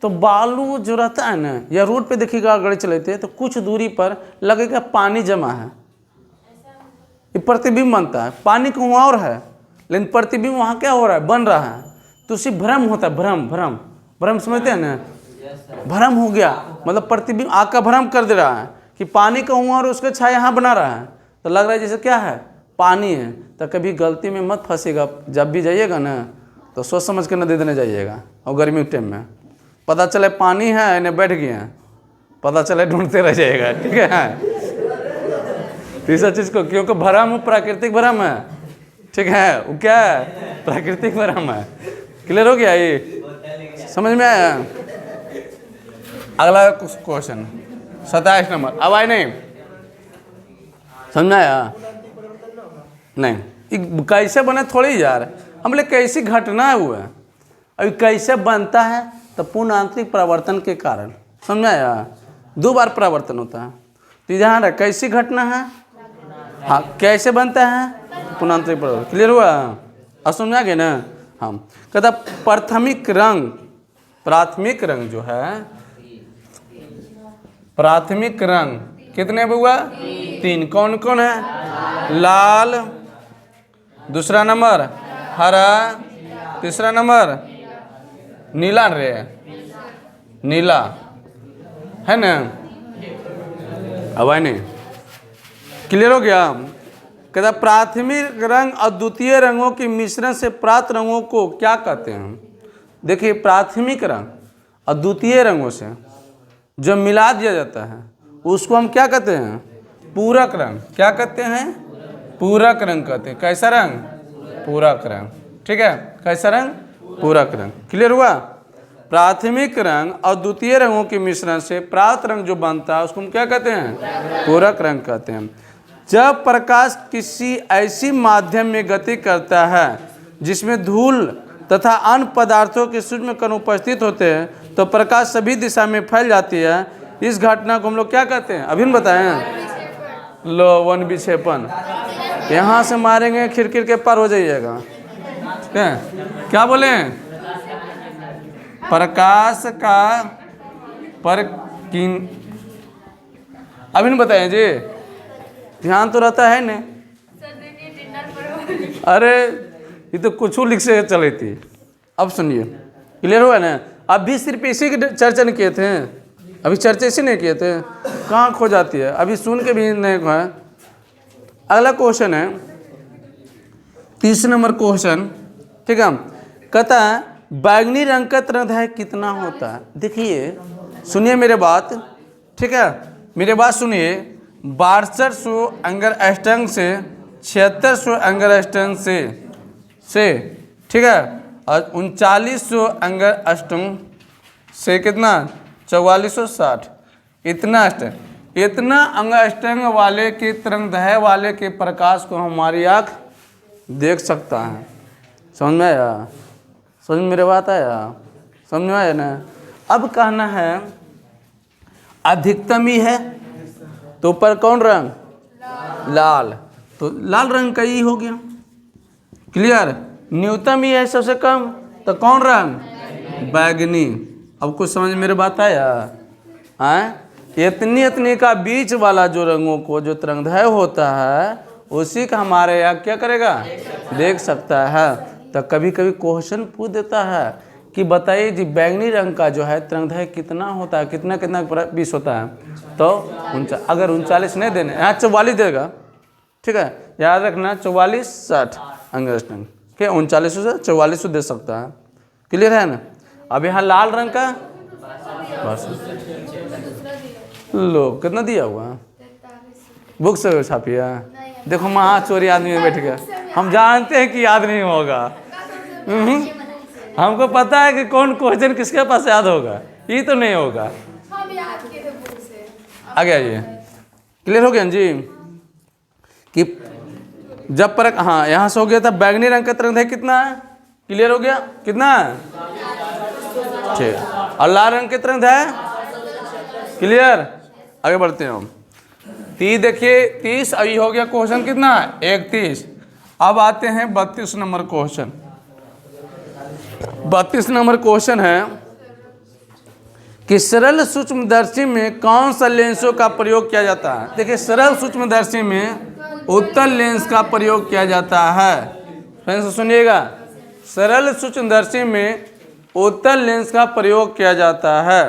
तो बालू जो रहता है ना, या रोड पे देखिएगा गाड़ी चलाते हैं तो कुछ दूरी पर लगेगा पानी जमा है, ये प्रतिबिंब बनता है। पानी का वहाँ और है, लेकिन प्रतिबिंब वहाँ क्या हो रहा है, बन रहा है, तो उसी भ्रम होता है। भ्रम समझते हैं ना, भ्रम हो गया मतलब प्रतिबिंब आग का भ्रम कर दे रहा है कि पानी का वहाँ और उसका छाया यहाँ बना रहा है, तो लग रहा है जैसे क्या है, पानी है। तो कभी गलती में मत फंसेगा, जब भी जाइएगा ना तो सोच समझ के न दे देने जाइएगा। और गर्मी के टाइम में पता चले पानी है, इन्हें बैठ गए हैं, पता चले ढूंढते रह जाएगा, ठीक है। तीसरा चीज को, क्योंकि भ्रम वो प्राकृतिक भ्रम है, ठीक है, वो क्या है, प्राकृतिक भ्रम है। क्लियर हो गया, ये समझ में आया। अगला क्वेश्चन 27 नंबर, अब आए नहीं, समझ में आया नहीं, ये कैसे बने थोड़ी यार, हम बोले कैसी घटना है वो है, अभी कैसे बनता है, तो पूर्ण आंतरिक परिवर्तन के कारण, समझ में आया, 2 बार परिवर्तन होता है। तो यहाँ रहा कैसी घटना है, हाँ कैसे बनता है, पूर्ण आंतरिक परिवर्तन। क्लियर हुआ, अब समझ आ गया ना। हाँ, कहता प्राथमिक रंग, प्राथमिक रंग जो है, प्राथमिक रंग कितने हुआ, 3, कौन कौन है, लाल, दूसरा नंबर हरा, तीसरा नंबर नीला रे, नीला है ना। अब आए नहीं, क्लियर हो गया। कहता प्राथमिक रंग और द्वितीय रंगों के मिश्रण से प्राप्त रंगों को क्या कहते हैं। देखिए प्राथमिक रंग और द्वितीय रंगों से जो मिला दिया जाता है उसको हम क्या कहते हैं, पूरक रंग। क्या कहते हैं, पूरक रंग कहते हैं। कैसा रंग, पूरक रंग, ठीक है, कैसा रंग, पूरक रंग। क्लियर हुआ। प्राथमिक रंग और द्वितीय रंगों के मिश्रण से प्राप्त रंग जो बनता है उसको हम क्या कहते हैं, पूरक रंग कहते हैं। जब प्रकाश किसी ऐसी माध्यम में गति करता है जिसमें धूल तथा अन्य पदार्थों के सूक्ष्म कण उपस्थित होते हैं तो प्रकाश सभी दिशा में फैल जाती है। इस घटना को हम लोग क्या कहते हैं, अभी बताएं, लो वन विक्षेपण। यहाँ से मारेंगे खिड़की के पार हो जाइएगा, ठीक है। क्या बोले, प्रकाश का पर किन, अभी नहीं बताएं जी, ध्यान तो रहता है ना। अरे ये तो कुछ लिख से चले थी। अब सुनिए, क्लियर हुआ ना। अभी सिर्फ इसी की चर्चा नहीं किए थे, अभी चर्चा इसी नहीं किए थे, कहाँ खो जाती है, अभी सुन के भी नहीं है। अगला क्वेश्चन है 30 नंबर क्वेश्चन, ठीक है। कहता है बैंगनी रंग का तरंगदैर्घ्य कितना होता है। देखिए सुनिए मेरे बात, ठीक है, मेरे बात सुनिए। 6200 एंगस्ट्रॉम से 7600 एंगस्ट्रॉम से ठीक है, और 3900 एंगस्ट्रॉम से कितना 4460, इतना एंगस्ट्रॉम वाले के तरंगदैर्घ्य वाले के प्रकाश को हमारी आँख देख सकता है। समझ में आया, समझ में मेरे बात आया, समझ में आया ना। अब कहना है अधिकतम ही है तो ऊपर कौन रंग, लाल, तो लाल रंग का ही हो गया। क्लियर। न्यूनतम ही है सबसे कम तो कौन रंग, बैगनी। अब कुछ समझ मेरे बात आया, इतनी का बीच वाला जो रंगों को जो तरंगदैर्घ्य होता है उसी का हमारे यहाँ क्या करेगा, देख सकता है। तो कभी कभी क्वेश्चन पूछ देता है कि बताइए जी बैंगनी रंग का जो है तरंगदैर्घ्य कितना होता है, कितना बीच होता है। तो अगर 39 नहीं देने, यहाँ 44 देगा, ठीक है, याद रखना 4460 एंगस्ट्रॉम के 3900 से 4400 दे सकता है। क्लियर है ना। अब यहाँ लाल रंग का बस लो कितना दिया हुआ, बुक से छापिया। देखो महा चोरी आदमी में बैठ गया, हम जानते हैं कि याद नहीं होगा, हमको पता है कि कौन क्वेश्चन किसके पास याद होगा, ये तो नहीं होगा। आगे आइए, क्लियर हो गया जी कि जब पर, हाँ यहाँ से हो गया था बैंगनी रंग का तरंगदैर्घ्य कितना है, क्लियर हो गया कितना है, ठीक। और लाल रंग के तरंगदैर्घ्य क्लियर। आगे बढ़ते हैं हम 30, देखिए 30 अभी हो गया क्वेश्चन कितना 31। अब आते हैं 32 नंबर क्वेश्चन। 32 नंबर क्वेश्चन है कि सरल सूक्ष्मदर्शी में कौन सा लेंसों का प्रयोग किया जाता है। देखिए सरल सूक्ष्मदर्शी में उत्तल लेंस का प्रयोग किया जाता है। फ्रेंड्स सुनिएगा, सरल सूक्ष्मदर्शी में उत्तल लेंस का प्रयोग किया जाता है।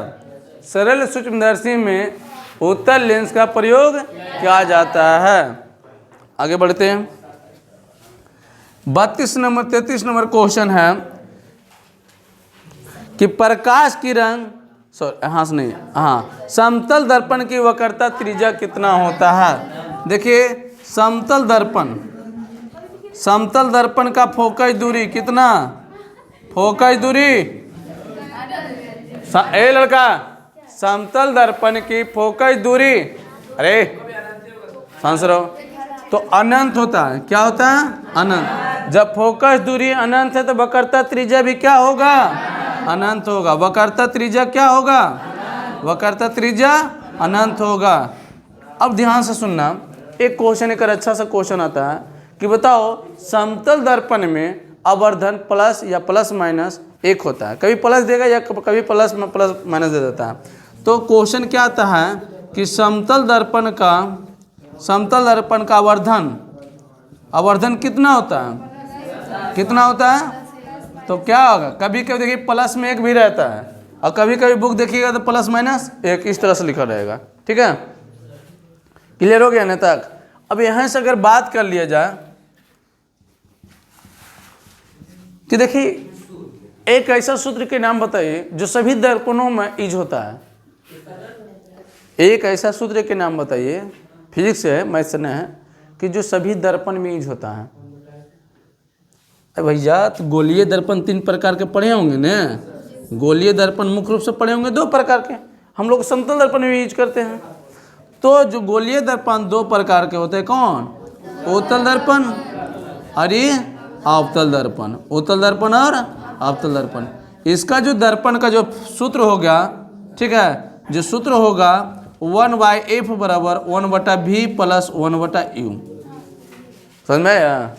सरल सूक्ष्मदर्शी में उत्तल लेंस का प्रयोग किया जाता है। आगे बढ़ते हैं 33 नंबर क्वेश्चन है कि प्रकाश किरण सॉरी यहाँ से नहीं, हाँ, समतल दर्पण की वक्रता त्रिज्या कितना होता है? देखिए समतल दर्पण का फोकस दूरी कितना? फोकस दूरी ए लड़का, समतल दर्पण की फोकस दूरी, अरे सांस रहो, तो अनंत होता है। क्या होता है? अनंत। जब फोकस दूरी अनंत है तो वक्रता त्रिज्या भी क्या होगा? अनंत होगा। वक्रता त्रिज्या क्या होगा? वक्रता त्रिज्या अनंत होगा। अब ध्यान से सुनना, एक क्वेश्चन, एक अच्छा सा क्वेश्चन आता है कि बताओ समतल दर्पण में आवर्धन प्लस या प्लस माइनस 1 होता है, कभी प्लस देगा या कभी प्लस माइनस दे देता है। तो क्वेश्चन क्या आता है कि समतल दर्पण का आवर्धन कितना होता है? कितना होता है? तो क्या होगा? कभी कभी देखिए प्लस में 1 भी रहता है और कभी कभी बुक देखिएगा तो प्लस माइनस 1 इस तरह से लिखा रहेगा। ठीक है, क्लियर हो गया ना तक? अब यहाँ से अगर बात कर लिया जाए कि देखिए एक ऐसा सूत्र के नाम बताइए जो सभी दर्पणों में यूज होता है। एक ऐसा सूत्र के नाम बताइए, फिजिक्स से है, मैथ से नहीं है, कि जो सभी दर्पण में यूज होता है। अरे भैया, तो गोलीय दर्पण 3 प्रकार के पढ़े होंगे ना। गोलीय दर्पण मुख्य रूप से पढ़े होंगे 2 प्रकार के, हम लोग समतल दर्पण में यूज करते हैं। तो जो गोलीय दर्पण 2 प्रकार के होते हैं, कौन? उत्तल दर्पण और अवतल दर्पण। उत्तल दर्पण और अवतल दर्पण। इसका जो दर्पण का जो सूत्र हो गया, ठीक है, जो सूत्र होगा 1/f बराबर 1/v प्लस 1/u। समझ में आया?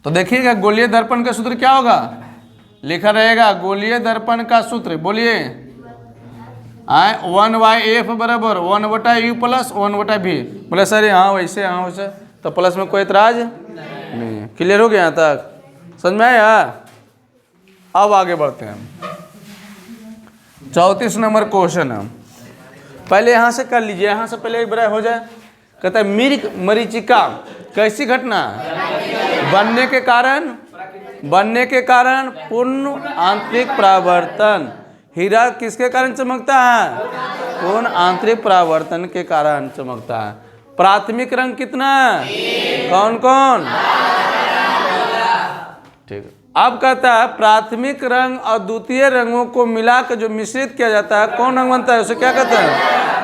तो देखिएगा गोलीय दर्पण का सूत्र क्या होगा, लिखा रहेगा गोलीय दर्पण का सूत्र, बोलिए 1/f बराबर 1/u प्लस 1/v। बोले सर यहाँ वैसे यहाँ वैसे, तो प्लस में कोई एतराज नहीं है। क्लियर हो गया यहाँ तक? समझ में आया? अब आगे बढ़ते हैं। 34 नंबर क्वेश्चन है, पहले यहाँ से कर लीजिए, यहाँ से पहले एक बार हो जाए। कहता है मिर्ग मरीचिका कैसी घटना? बनने के कारण पूर्ण आंतरिक परावर्तन। हीरा किसके कारण चमकता है? पूर्ण आंतरिक परावर्तन के कारण चमकता है। प्राथमिक रंग कितना? कौन कौन? ठीक है। अब कहता है प्राथमिक रंग और द्वितीय रंगों को मिलाकर जो मिश्रित किया जाता है कौन रंग बनता है? उसे क्या कहते हैं?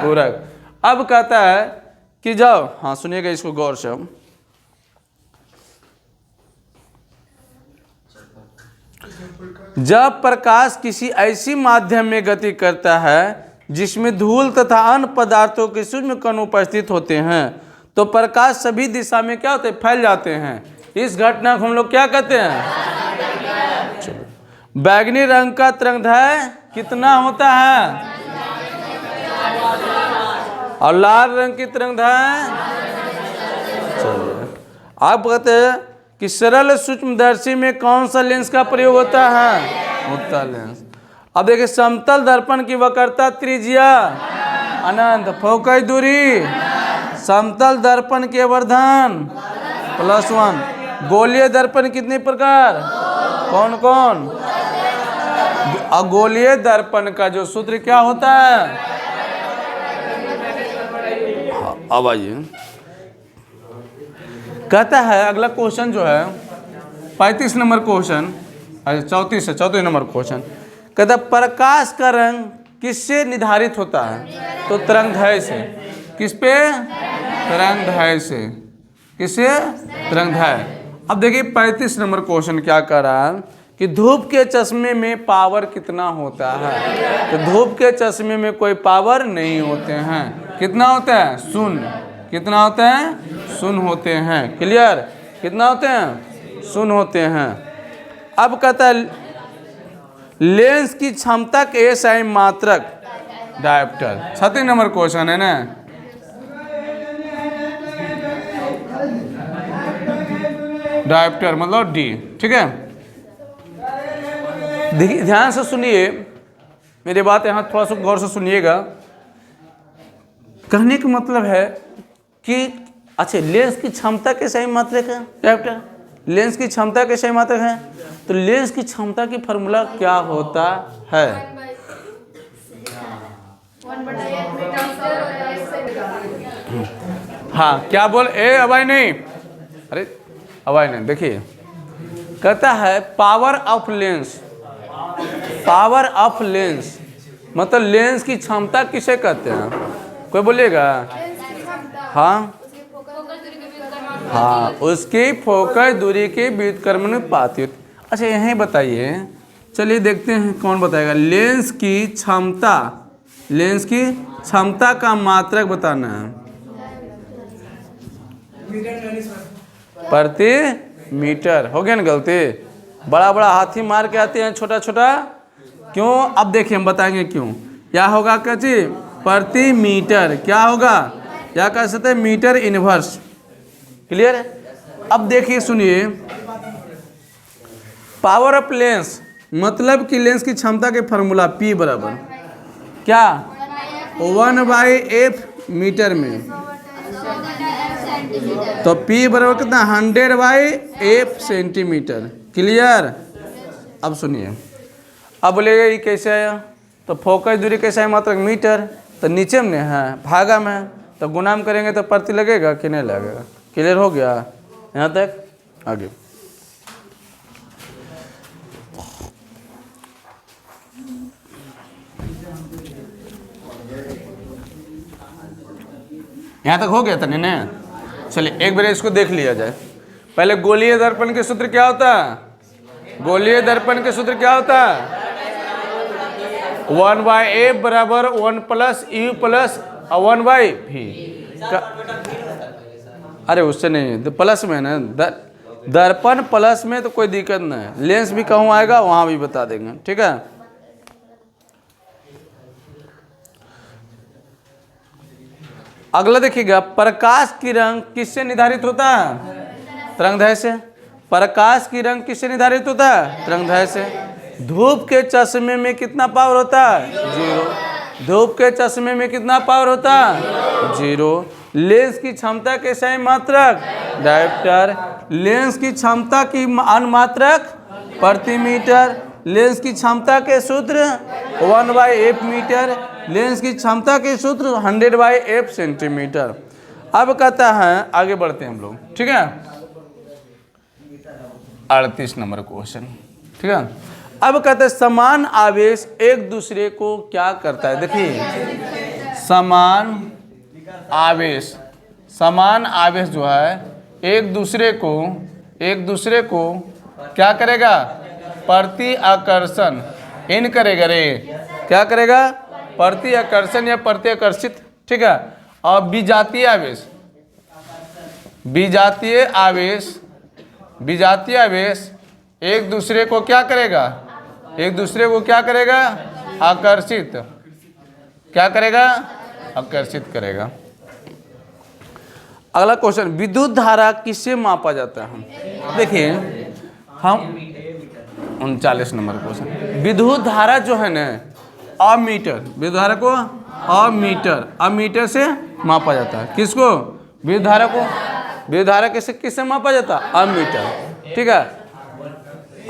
पूरक। अब कहता है कि जाओ, हाँ सुनिएगा इसको गौर से। जब प्रकाश किसी ऐसी माध्यम में गति करता है जिसमें धूल तथा अन्य पदार्थों के सूक्ष्म कण उपस्थित होते हैं तो प्रकाश सभी दिशा में क्या होते हैं? फैल जाते हैं। इस घटना को हम लोग क्या कहते हैं? चलो, बैगनी रंग का तरंगदैर्घ्य कितना होता है? और लाल रंग की तरंगदैर्घ्य? चलिए, आप कहते हैं कि सरल सूक्ष्मदर्शी में कौन सा लेंस का प्रयोग होता है? उत्तल लेंस। अब देखिए समतल दर्पण की वक्रता त्रिज्या अनंत, फोकस दूरी, समतल दर्पण के आवर्धन +1। गोलीय दर्पण कितने प्रकार? कौन कौन? अगोलीय दर्पण का जो सूत्र क्या होता है? अब आइए, कहता है अगला क्वेश्चन जो है 35 नंबर क्वेश्चन, 34 नंबर क्वेश्चन। कहता है प्रकाश का रंग किससे निर्धारित होता है? तो तरंगदैर्घ्य से। किस पे? तरंगदैर्घ्य से। किससे? तरंगदैर्घ्य। अब देखिए 35 नंबर क्वेश्चन क्या कर रहा है कि धूप के चश्मे में पावर कितना होता है? तो धूप के चश्मे में कोई पावर नहीं होते हैं। कितना होता है? शून्य। कितना होता है? शून्य होते हैं। क्लियर? कितना होते हैं? शून्य होते हैं। अब कहता है लेंस की क्षमता के एसआई मात्रक डायोप्टर। 36 नंबर क्वेश्चन है ना। डायोप्टर मतलब डी। ठीक है, देखिए ध्यान से सुनिए मेरी बात, यहाँ थोड़ा सा गौर से सुनिएगा। कहने का मतलब है कि अच्छा लेंस की क्षमता के सही मात्रक है डायोप्टर। लेंस की क्षमता के सही मात्रक है। तो लेंस की क्षमता की फॉर्मूला क्या होता है? 1/8 मीटर होता है इससे। हाँ क्या बोल अवाई नहीं, अरे अवाई नहीं, देखिए कहता है power of lens. Power of lens मतलब लेंस की क्षमता किसे कहते हैं? कोई बोलिएगा? हाँ हाँ, उसकी फोकस दूरी की व्युत्क्रमानुपाती होती। अच्छा यहीं बताइए, चलिए देखते हैं कौन बताएगा। लेंस की क्षमता, लेंस की क्षमता का मात्रक बताना है। प्रति मीटर। हो गया ना गलती? बड़ा बड़ा हाथी मार के आते हैं छोटा छोटा क्यों? अब देखिए हम बताएंगे क्यों। क्या होगा कची? प्रति मीटर। क्या होगा? क्या कह सकते हैं? Metre inverse. क्लियर है? अब देखिए सुनिए, पावर ऑफ लेंस मतलब कि लेंस की क्षमता के फॉर्मूला P बराबर क्या? 1/f मीटर में। तो P बराबर कितना? 100/f centimetre. क्लियर? अब सुनिए, अब बोलेगा ये कैसे आया? तो फोकस दूरी कैसे है? मात्रक मीटर। तो नीचे में है, भागा में है, तो गुना में करेंगे तो प्रति लगेगा कि नहीं लगेगा? क्लियर हो गया यहाँ तक? आगे यहाँ तक हो गया था नहीं? चलिए एक बार इसको देख लिया जाए। पहले गोलीय दर्पण के सूत्र क्या होता है? गोलीय दर्पण के सूत्र क्या होता है? 1/f बराबर 1 + u + 1/v। अरे उससे नहीं, तो प्लस में ना, दर्पण प्लस में तो कोई दिक्कत नहीं है। लेंस भी कहूँ आएगा वहाँ भी बता देंगे, ठीक है। अगला देखिएगा, प्रकाश की रंग किससे निर्धारित होता है? तरंगदैर्घ्य से। प्रकाश की रंग किससे निर्धारित होता है? तरंगदैर्घ्य से। धूप के चश्मे में कितना पावर होता है? 0। धूप के चश्मे में कितना पावर होता है? 0। लेंस की क्षमता के सही मात्रक? डायोप्टर। लेंस की क्षमता की अनुमात्रक? प्रति मीटर। लेंस की क्षमता के सूत्र 1/f मीटर। लेंस की क्षमता के सूत्र 100/f सेंटीमीटर। अब कहता है, आगे बढ़ते हैं हम लोग, ठीक है। 38 नंबर क्वेश्चन, ठीक है। अब कहते हैं समान आवेश एक दूसरे को क्या करता है? देखिए समान आवेश जो है एक दूसरे को क्या करेगा? प्रति आकर्षण इन करेगा रे। क्या करेगा? प्रति आकर्षण या प्रति आकर्षित, ठीक है। और विजातीय आवेश एक दूसरे को क्या करेगा? एक दूसरे को क्या करेगा? आकर्षित। क्या करेगा? आकर्षित करेगा। अगला क्वेश्चन, विद्युत धारा किससे मापा जाता है? देखिए हम 39 नंबर क्वेश्चन, विद्युत धारा जो है ना अमीटर, विद्युत धारा को अमीटर से मापा जाता है। किसको? विद्युत धारा को। विद्युत धारा किससे मापा जाता है? अमीटर, ठीक है।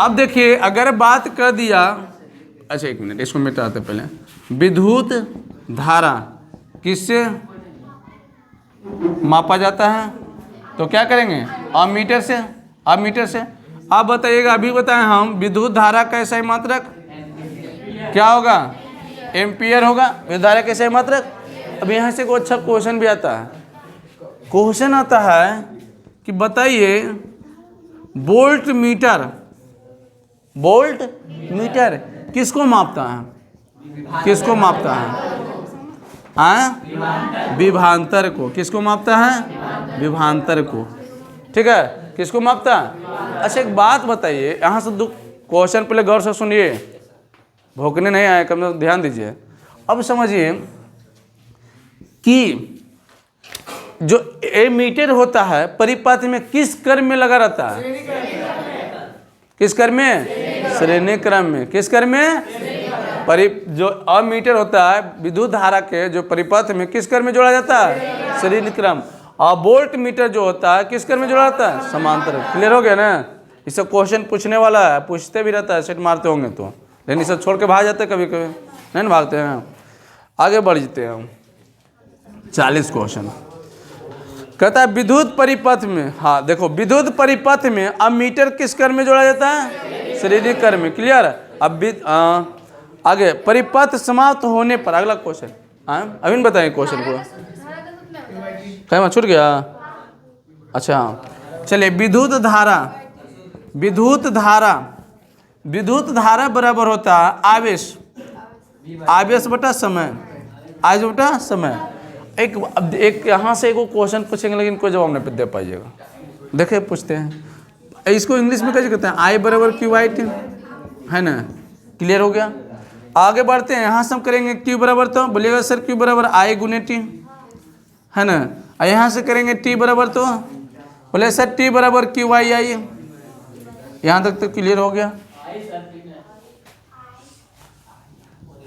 अब देखिए अगर बात कर दिया, अच्छा एक मिनट इसको मिटाते पहले। विद्युत धारा किससे मापा जाता है? तो क्या करेंगे? अमीटर से। अब बताइएगा, अभी बताएं हम, विद्युत धारा का सही मात्रक क्या होगा? एम्पियर होगा। विद्युत धारा का सही मात्रक। अब यहाँ से कोई अच्छा क्वेश्चन भी आता है। क्वेश्चन आता है कि बताइए वोल्ट मीटर किसको मापता है? किसको मापता है? विभवांतर को। किसको मापता है? विभवांतर को, ठीक है। किसको मापता है? अच्छा एक बात बताइए, यहाँ से दो क्वेश्चन पहले गौर से सुनिए, भोंकने नहीं आए, कम से ध्यान दीजिए। अब समझिए कि जो एमीटर होता है परिपथ में किस क्रम में लगा रहता है? किस क्रम में? श्रेणी क्रम में। किस क्रम में? जो अमीटर होता है विद्युत धारा के जो परिपथ में किस क्रम में जोड़ा जाता है? श्रेणी क्रम। और वोल्ट मीटर जो होता है किस कर में जुड़ा रहता है, समांतर। क्लियर हो गया ना। इससे क्वेश्चन पूछने वाला है, पूछते भी रहता है, सेट मारते होंगे तो, लेकिन इसे छोड़ के भाग जाते हैं कभी कभी, नहीं ना भागते हैं। आगे बढ़ जाते हैं हम। 40 क्वेश्चन कहता है विद्युत परिपथ में, हाँ देखो विद्युत परिपथ में अब मीटर किस कर में जोड़ा जाता है, श्रेणी कर में। क्लियर। अब आगे परिपथ समाप्त होने पर, अगला क्वेश्चन अभी नहीं बताएंगे क्वेश्चन को, कहीं वहाँ छूट गया। अच्छा चलिए, विद्युत धारा, विद्युत धारा, विद्युत धारा बराबर होता है आवेश, आवेश बटा समय, आवेश बटा समय। एक यहाँ से एक क्वेश्चन पूछेंगे लेकिन कोई जवाब नहीं दे पाइएगा। देखिए पूछते हैं, इसको इंग्लिश में कैसे कहते हैं, आई बराबर क्यू आई टी, है ना। क्लियर हो गया। आगे बढ़ते हैं, यहाँ से हम करेंगे क्यू बराबर, तो बोलिएगा सर क्यू बराबर आई गुने टी, है ना। और यहाँ से करेंगे टी बराबर, तो बोले सर टी बराबर क्यू आई आई। यहाँ तक तो क्लियर हो गया,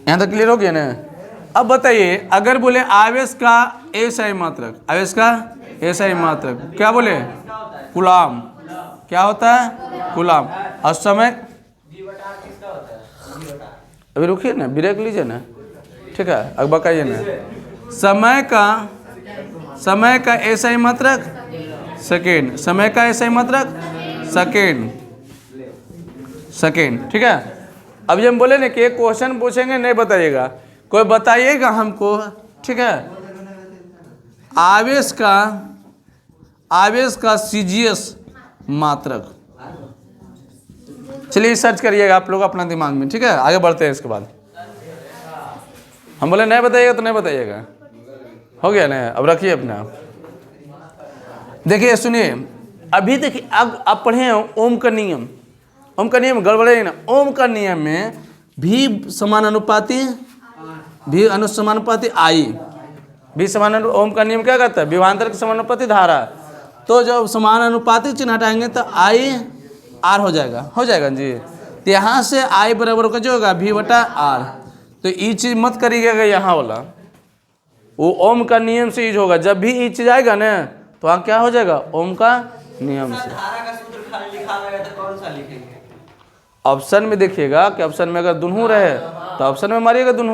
यहाँ तक क्लियर हो गया ना। अब बताइए, अगर बोले आवेश का एसआई मात्रक, आवेश का एसआई मात्रक क्या बोले, कूलाम, क्या होता है, कूलाम। और समय, अभी रुकिए ना, ब्रेक लीजिए ना, ठीक है, अब बताइए ना। समय का एसआई मात्रक सेकेंड, समय का एसआई मात्रक सेकेंड, सेकेंड, ठीक है। अब हम बोले ना कि एक क्वेश्चन पूछेंगे, नहीं बताइएगा, कोई बताइएगा हमको, ठीक है। आवेश का सीजीएस मात्रक, चलिए सर्च करिएगा आप लोग अपना दिमाग में, ठीक है। आगे बढ़ते हैं। इसके बाद हम बोले नहीं बताइएगा तो नहीं बताइएगा, हो गया ना। अब रखिए अपना, देखिए सुनिए, अभी देखिए अब आप पढ़े ओम का नियम, ओम का नियम गड़बड़े ना। ओम का नियम में भी समानुपाती, भी अनुसमानुपाती आई, भी समान। ओम का नियम क्या कहता है, विभवांतर के समानुपाती धारा। तो जब समानुपाती चिन्ह हटाएंगे तो आई आर हो जाएगा, हो जाएगा जी। तो यहाँ से आई बराबर का जो होगा भी बटा आर। तो ये चीज मत करिएगा यहाँ वाला, वो ओम का नियम से यूज होगा। जब भी ये चीज आएगा ना तो वहाँ क्या हो जाएगा, ओम का नियम से। धारा का सूत्र खाली लिखा हुआ है तो कौन सा लिखेंगे? ऑप्शन में देखिएगा कि ऑप्शन में अगर दुनू रहे तो ऑप्शन में मारिएगा दुनू,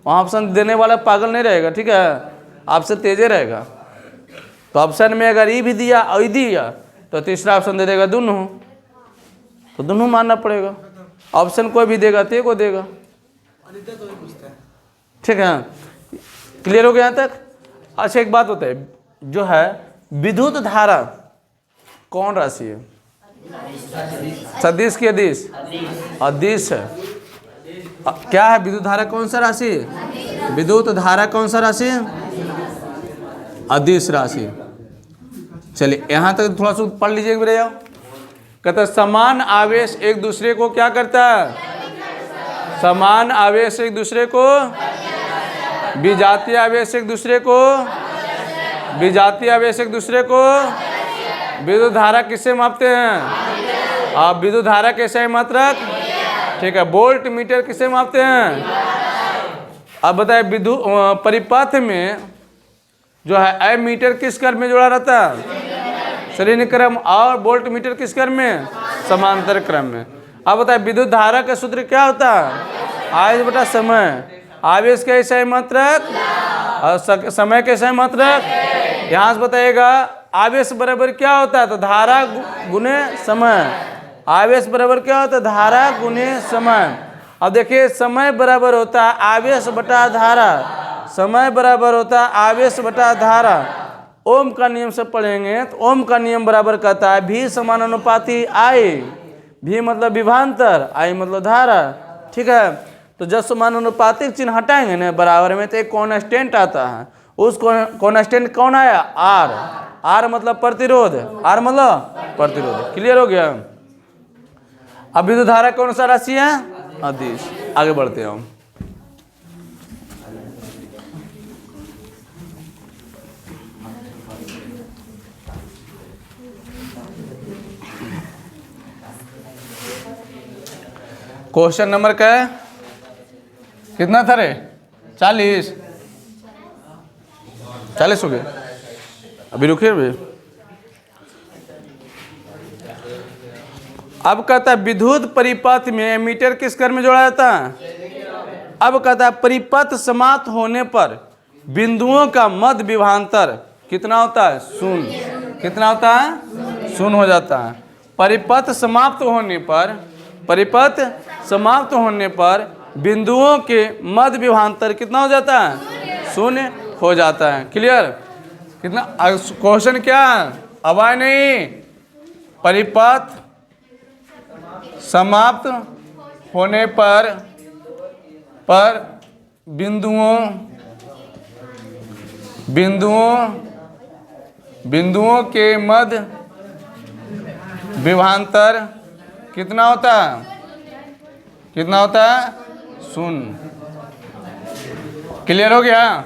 वहाँ ऑप्शन देने वाला पागल नहीं रहेगा, ठीक है, आपसे तेजे रहेगा। तो ऑप्शन में अगर ई भी दिया और ई दिया तो तीसरा ऑप्शन दे देगा दोनों, तो दोनों मानना पड़ेगा। ऑप्शन कोई भी देगा तो को देगा, ठीक है। क्लियर हो गया यहाँ तक। अच्छा एक बात होता है, जो है विद्युत धारा कौन राशि है, सदिश की अदिश, अदिश है। क्या है विद्युत धारा, कौन सा राशि, विद्युत धारा कौन सा राशि, अदिश राशि। चलिए यहाँ तक थोड़ा सा पढ़ लीजिए मेरे जाओ। कहता है समान आवेश एक दूसरे को क्या करता है, समान आवेश एक दूसरे को, विजातीय आवेश एक दूसरे को, विजातीय आवेश एक दूसरे को। विद्युत धारा किससे मापते हैं, आप विद्युत धारा कैसे मात्रक, ठीक है। वोल्ट मीटर किससे मापते हैं। अब बताए विद्युत परिपथ में जो है मीटर किस क्रम में जुड़ा रहता है, श्रेणी क्रम, और वोल्ट मीटर किस क्रम में, समांतर क्रम में। अब बताए विद्युत धारा का सूत्र क्या होता है, आवेश बटा समय, आवेश का एसआई मात्रक और समय का एसआई मात्रक। यहाँ से बताइएगा आवेश बराबर क्या होता है, तो धारा गुने समय। आवेश बराबर क्या होता है, धारा गुने समय। अब देखिए समय बराबर होता है आवेश बटा धारा, समय बराबर होता है आवेश बटा धारा। ओम का नियम से पढ़ेंगे तो ओम का नियम बराबर कहता है भी समानुपाती आई, भी मतलब विभवांतर, आई मतलब धारा, ठीक है। तो जब समानुपातिक चिन्ह हटाएंगे ना बराबर में तो एक कॉन्स्टेंट आता है, उस कॉन्स्टेंट कौन आया, आर। आर मतलब प्रतिरोध, आर मतलब प्रतिरोध। क्लियर हो गया। अब विद्युत धारा कौन सा राशि है, अदिश। आगे बढ़ते हैं हम। क्वेश्चन नंबर क्या है, कितना था रे, 40 हो गए। अभी रुकिए भी। अब कहता है विद्युत परिपथ में एमीटर किस कर में जोड़ा जाता है? अब कहता है परिपथ समाप्त होने पर बिंदुओं का मध्य विभांतर कितना होता है? शून्य। कितना होता है? शून्य हो जाता है। परिपथ समाप्त होने पर बिंदुओं के मध्य विभांतर कितना हो जाता है? शून्य हो जाता है। क्लियर? कितना क्वेश्चन क्या है? अब आए नहीं, परिपथ समाप्त होने पर बिंदुओं के मध्य विभांतर कितना होता है? कितना होता है? शून्य। क्लियर हो गया?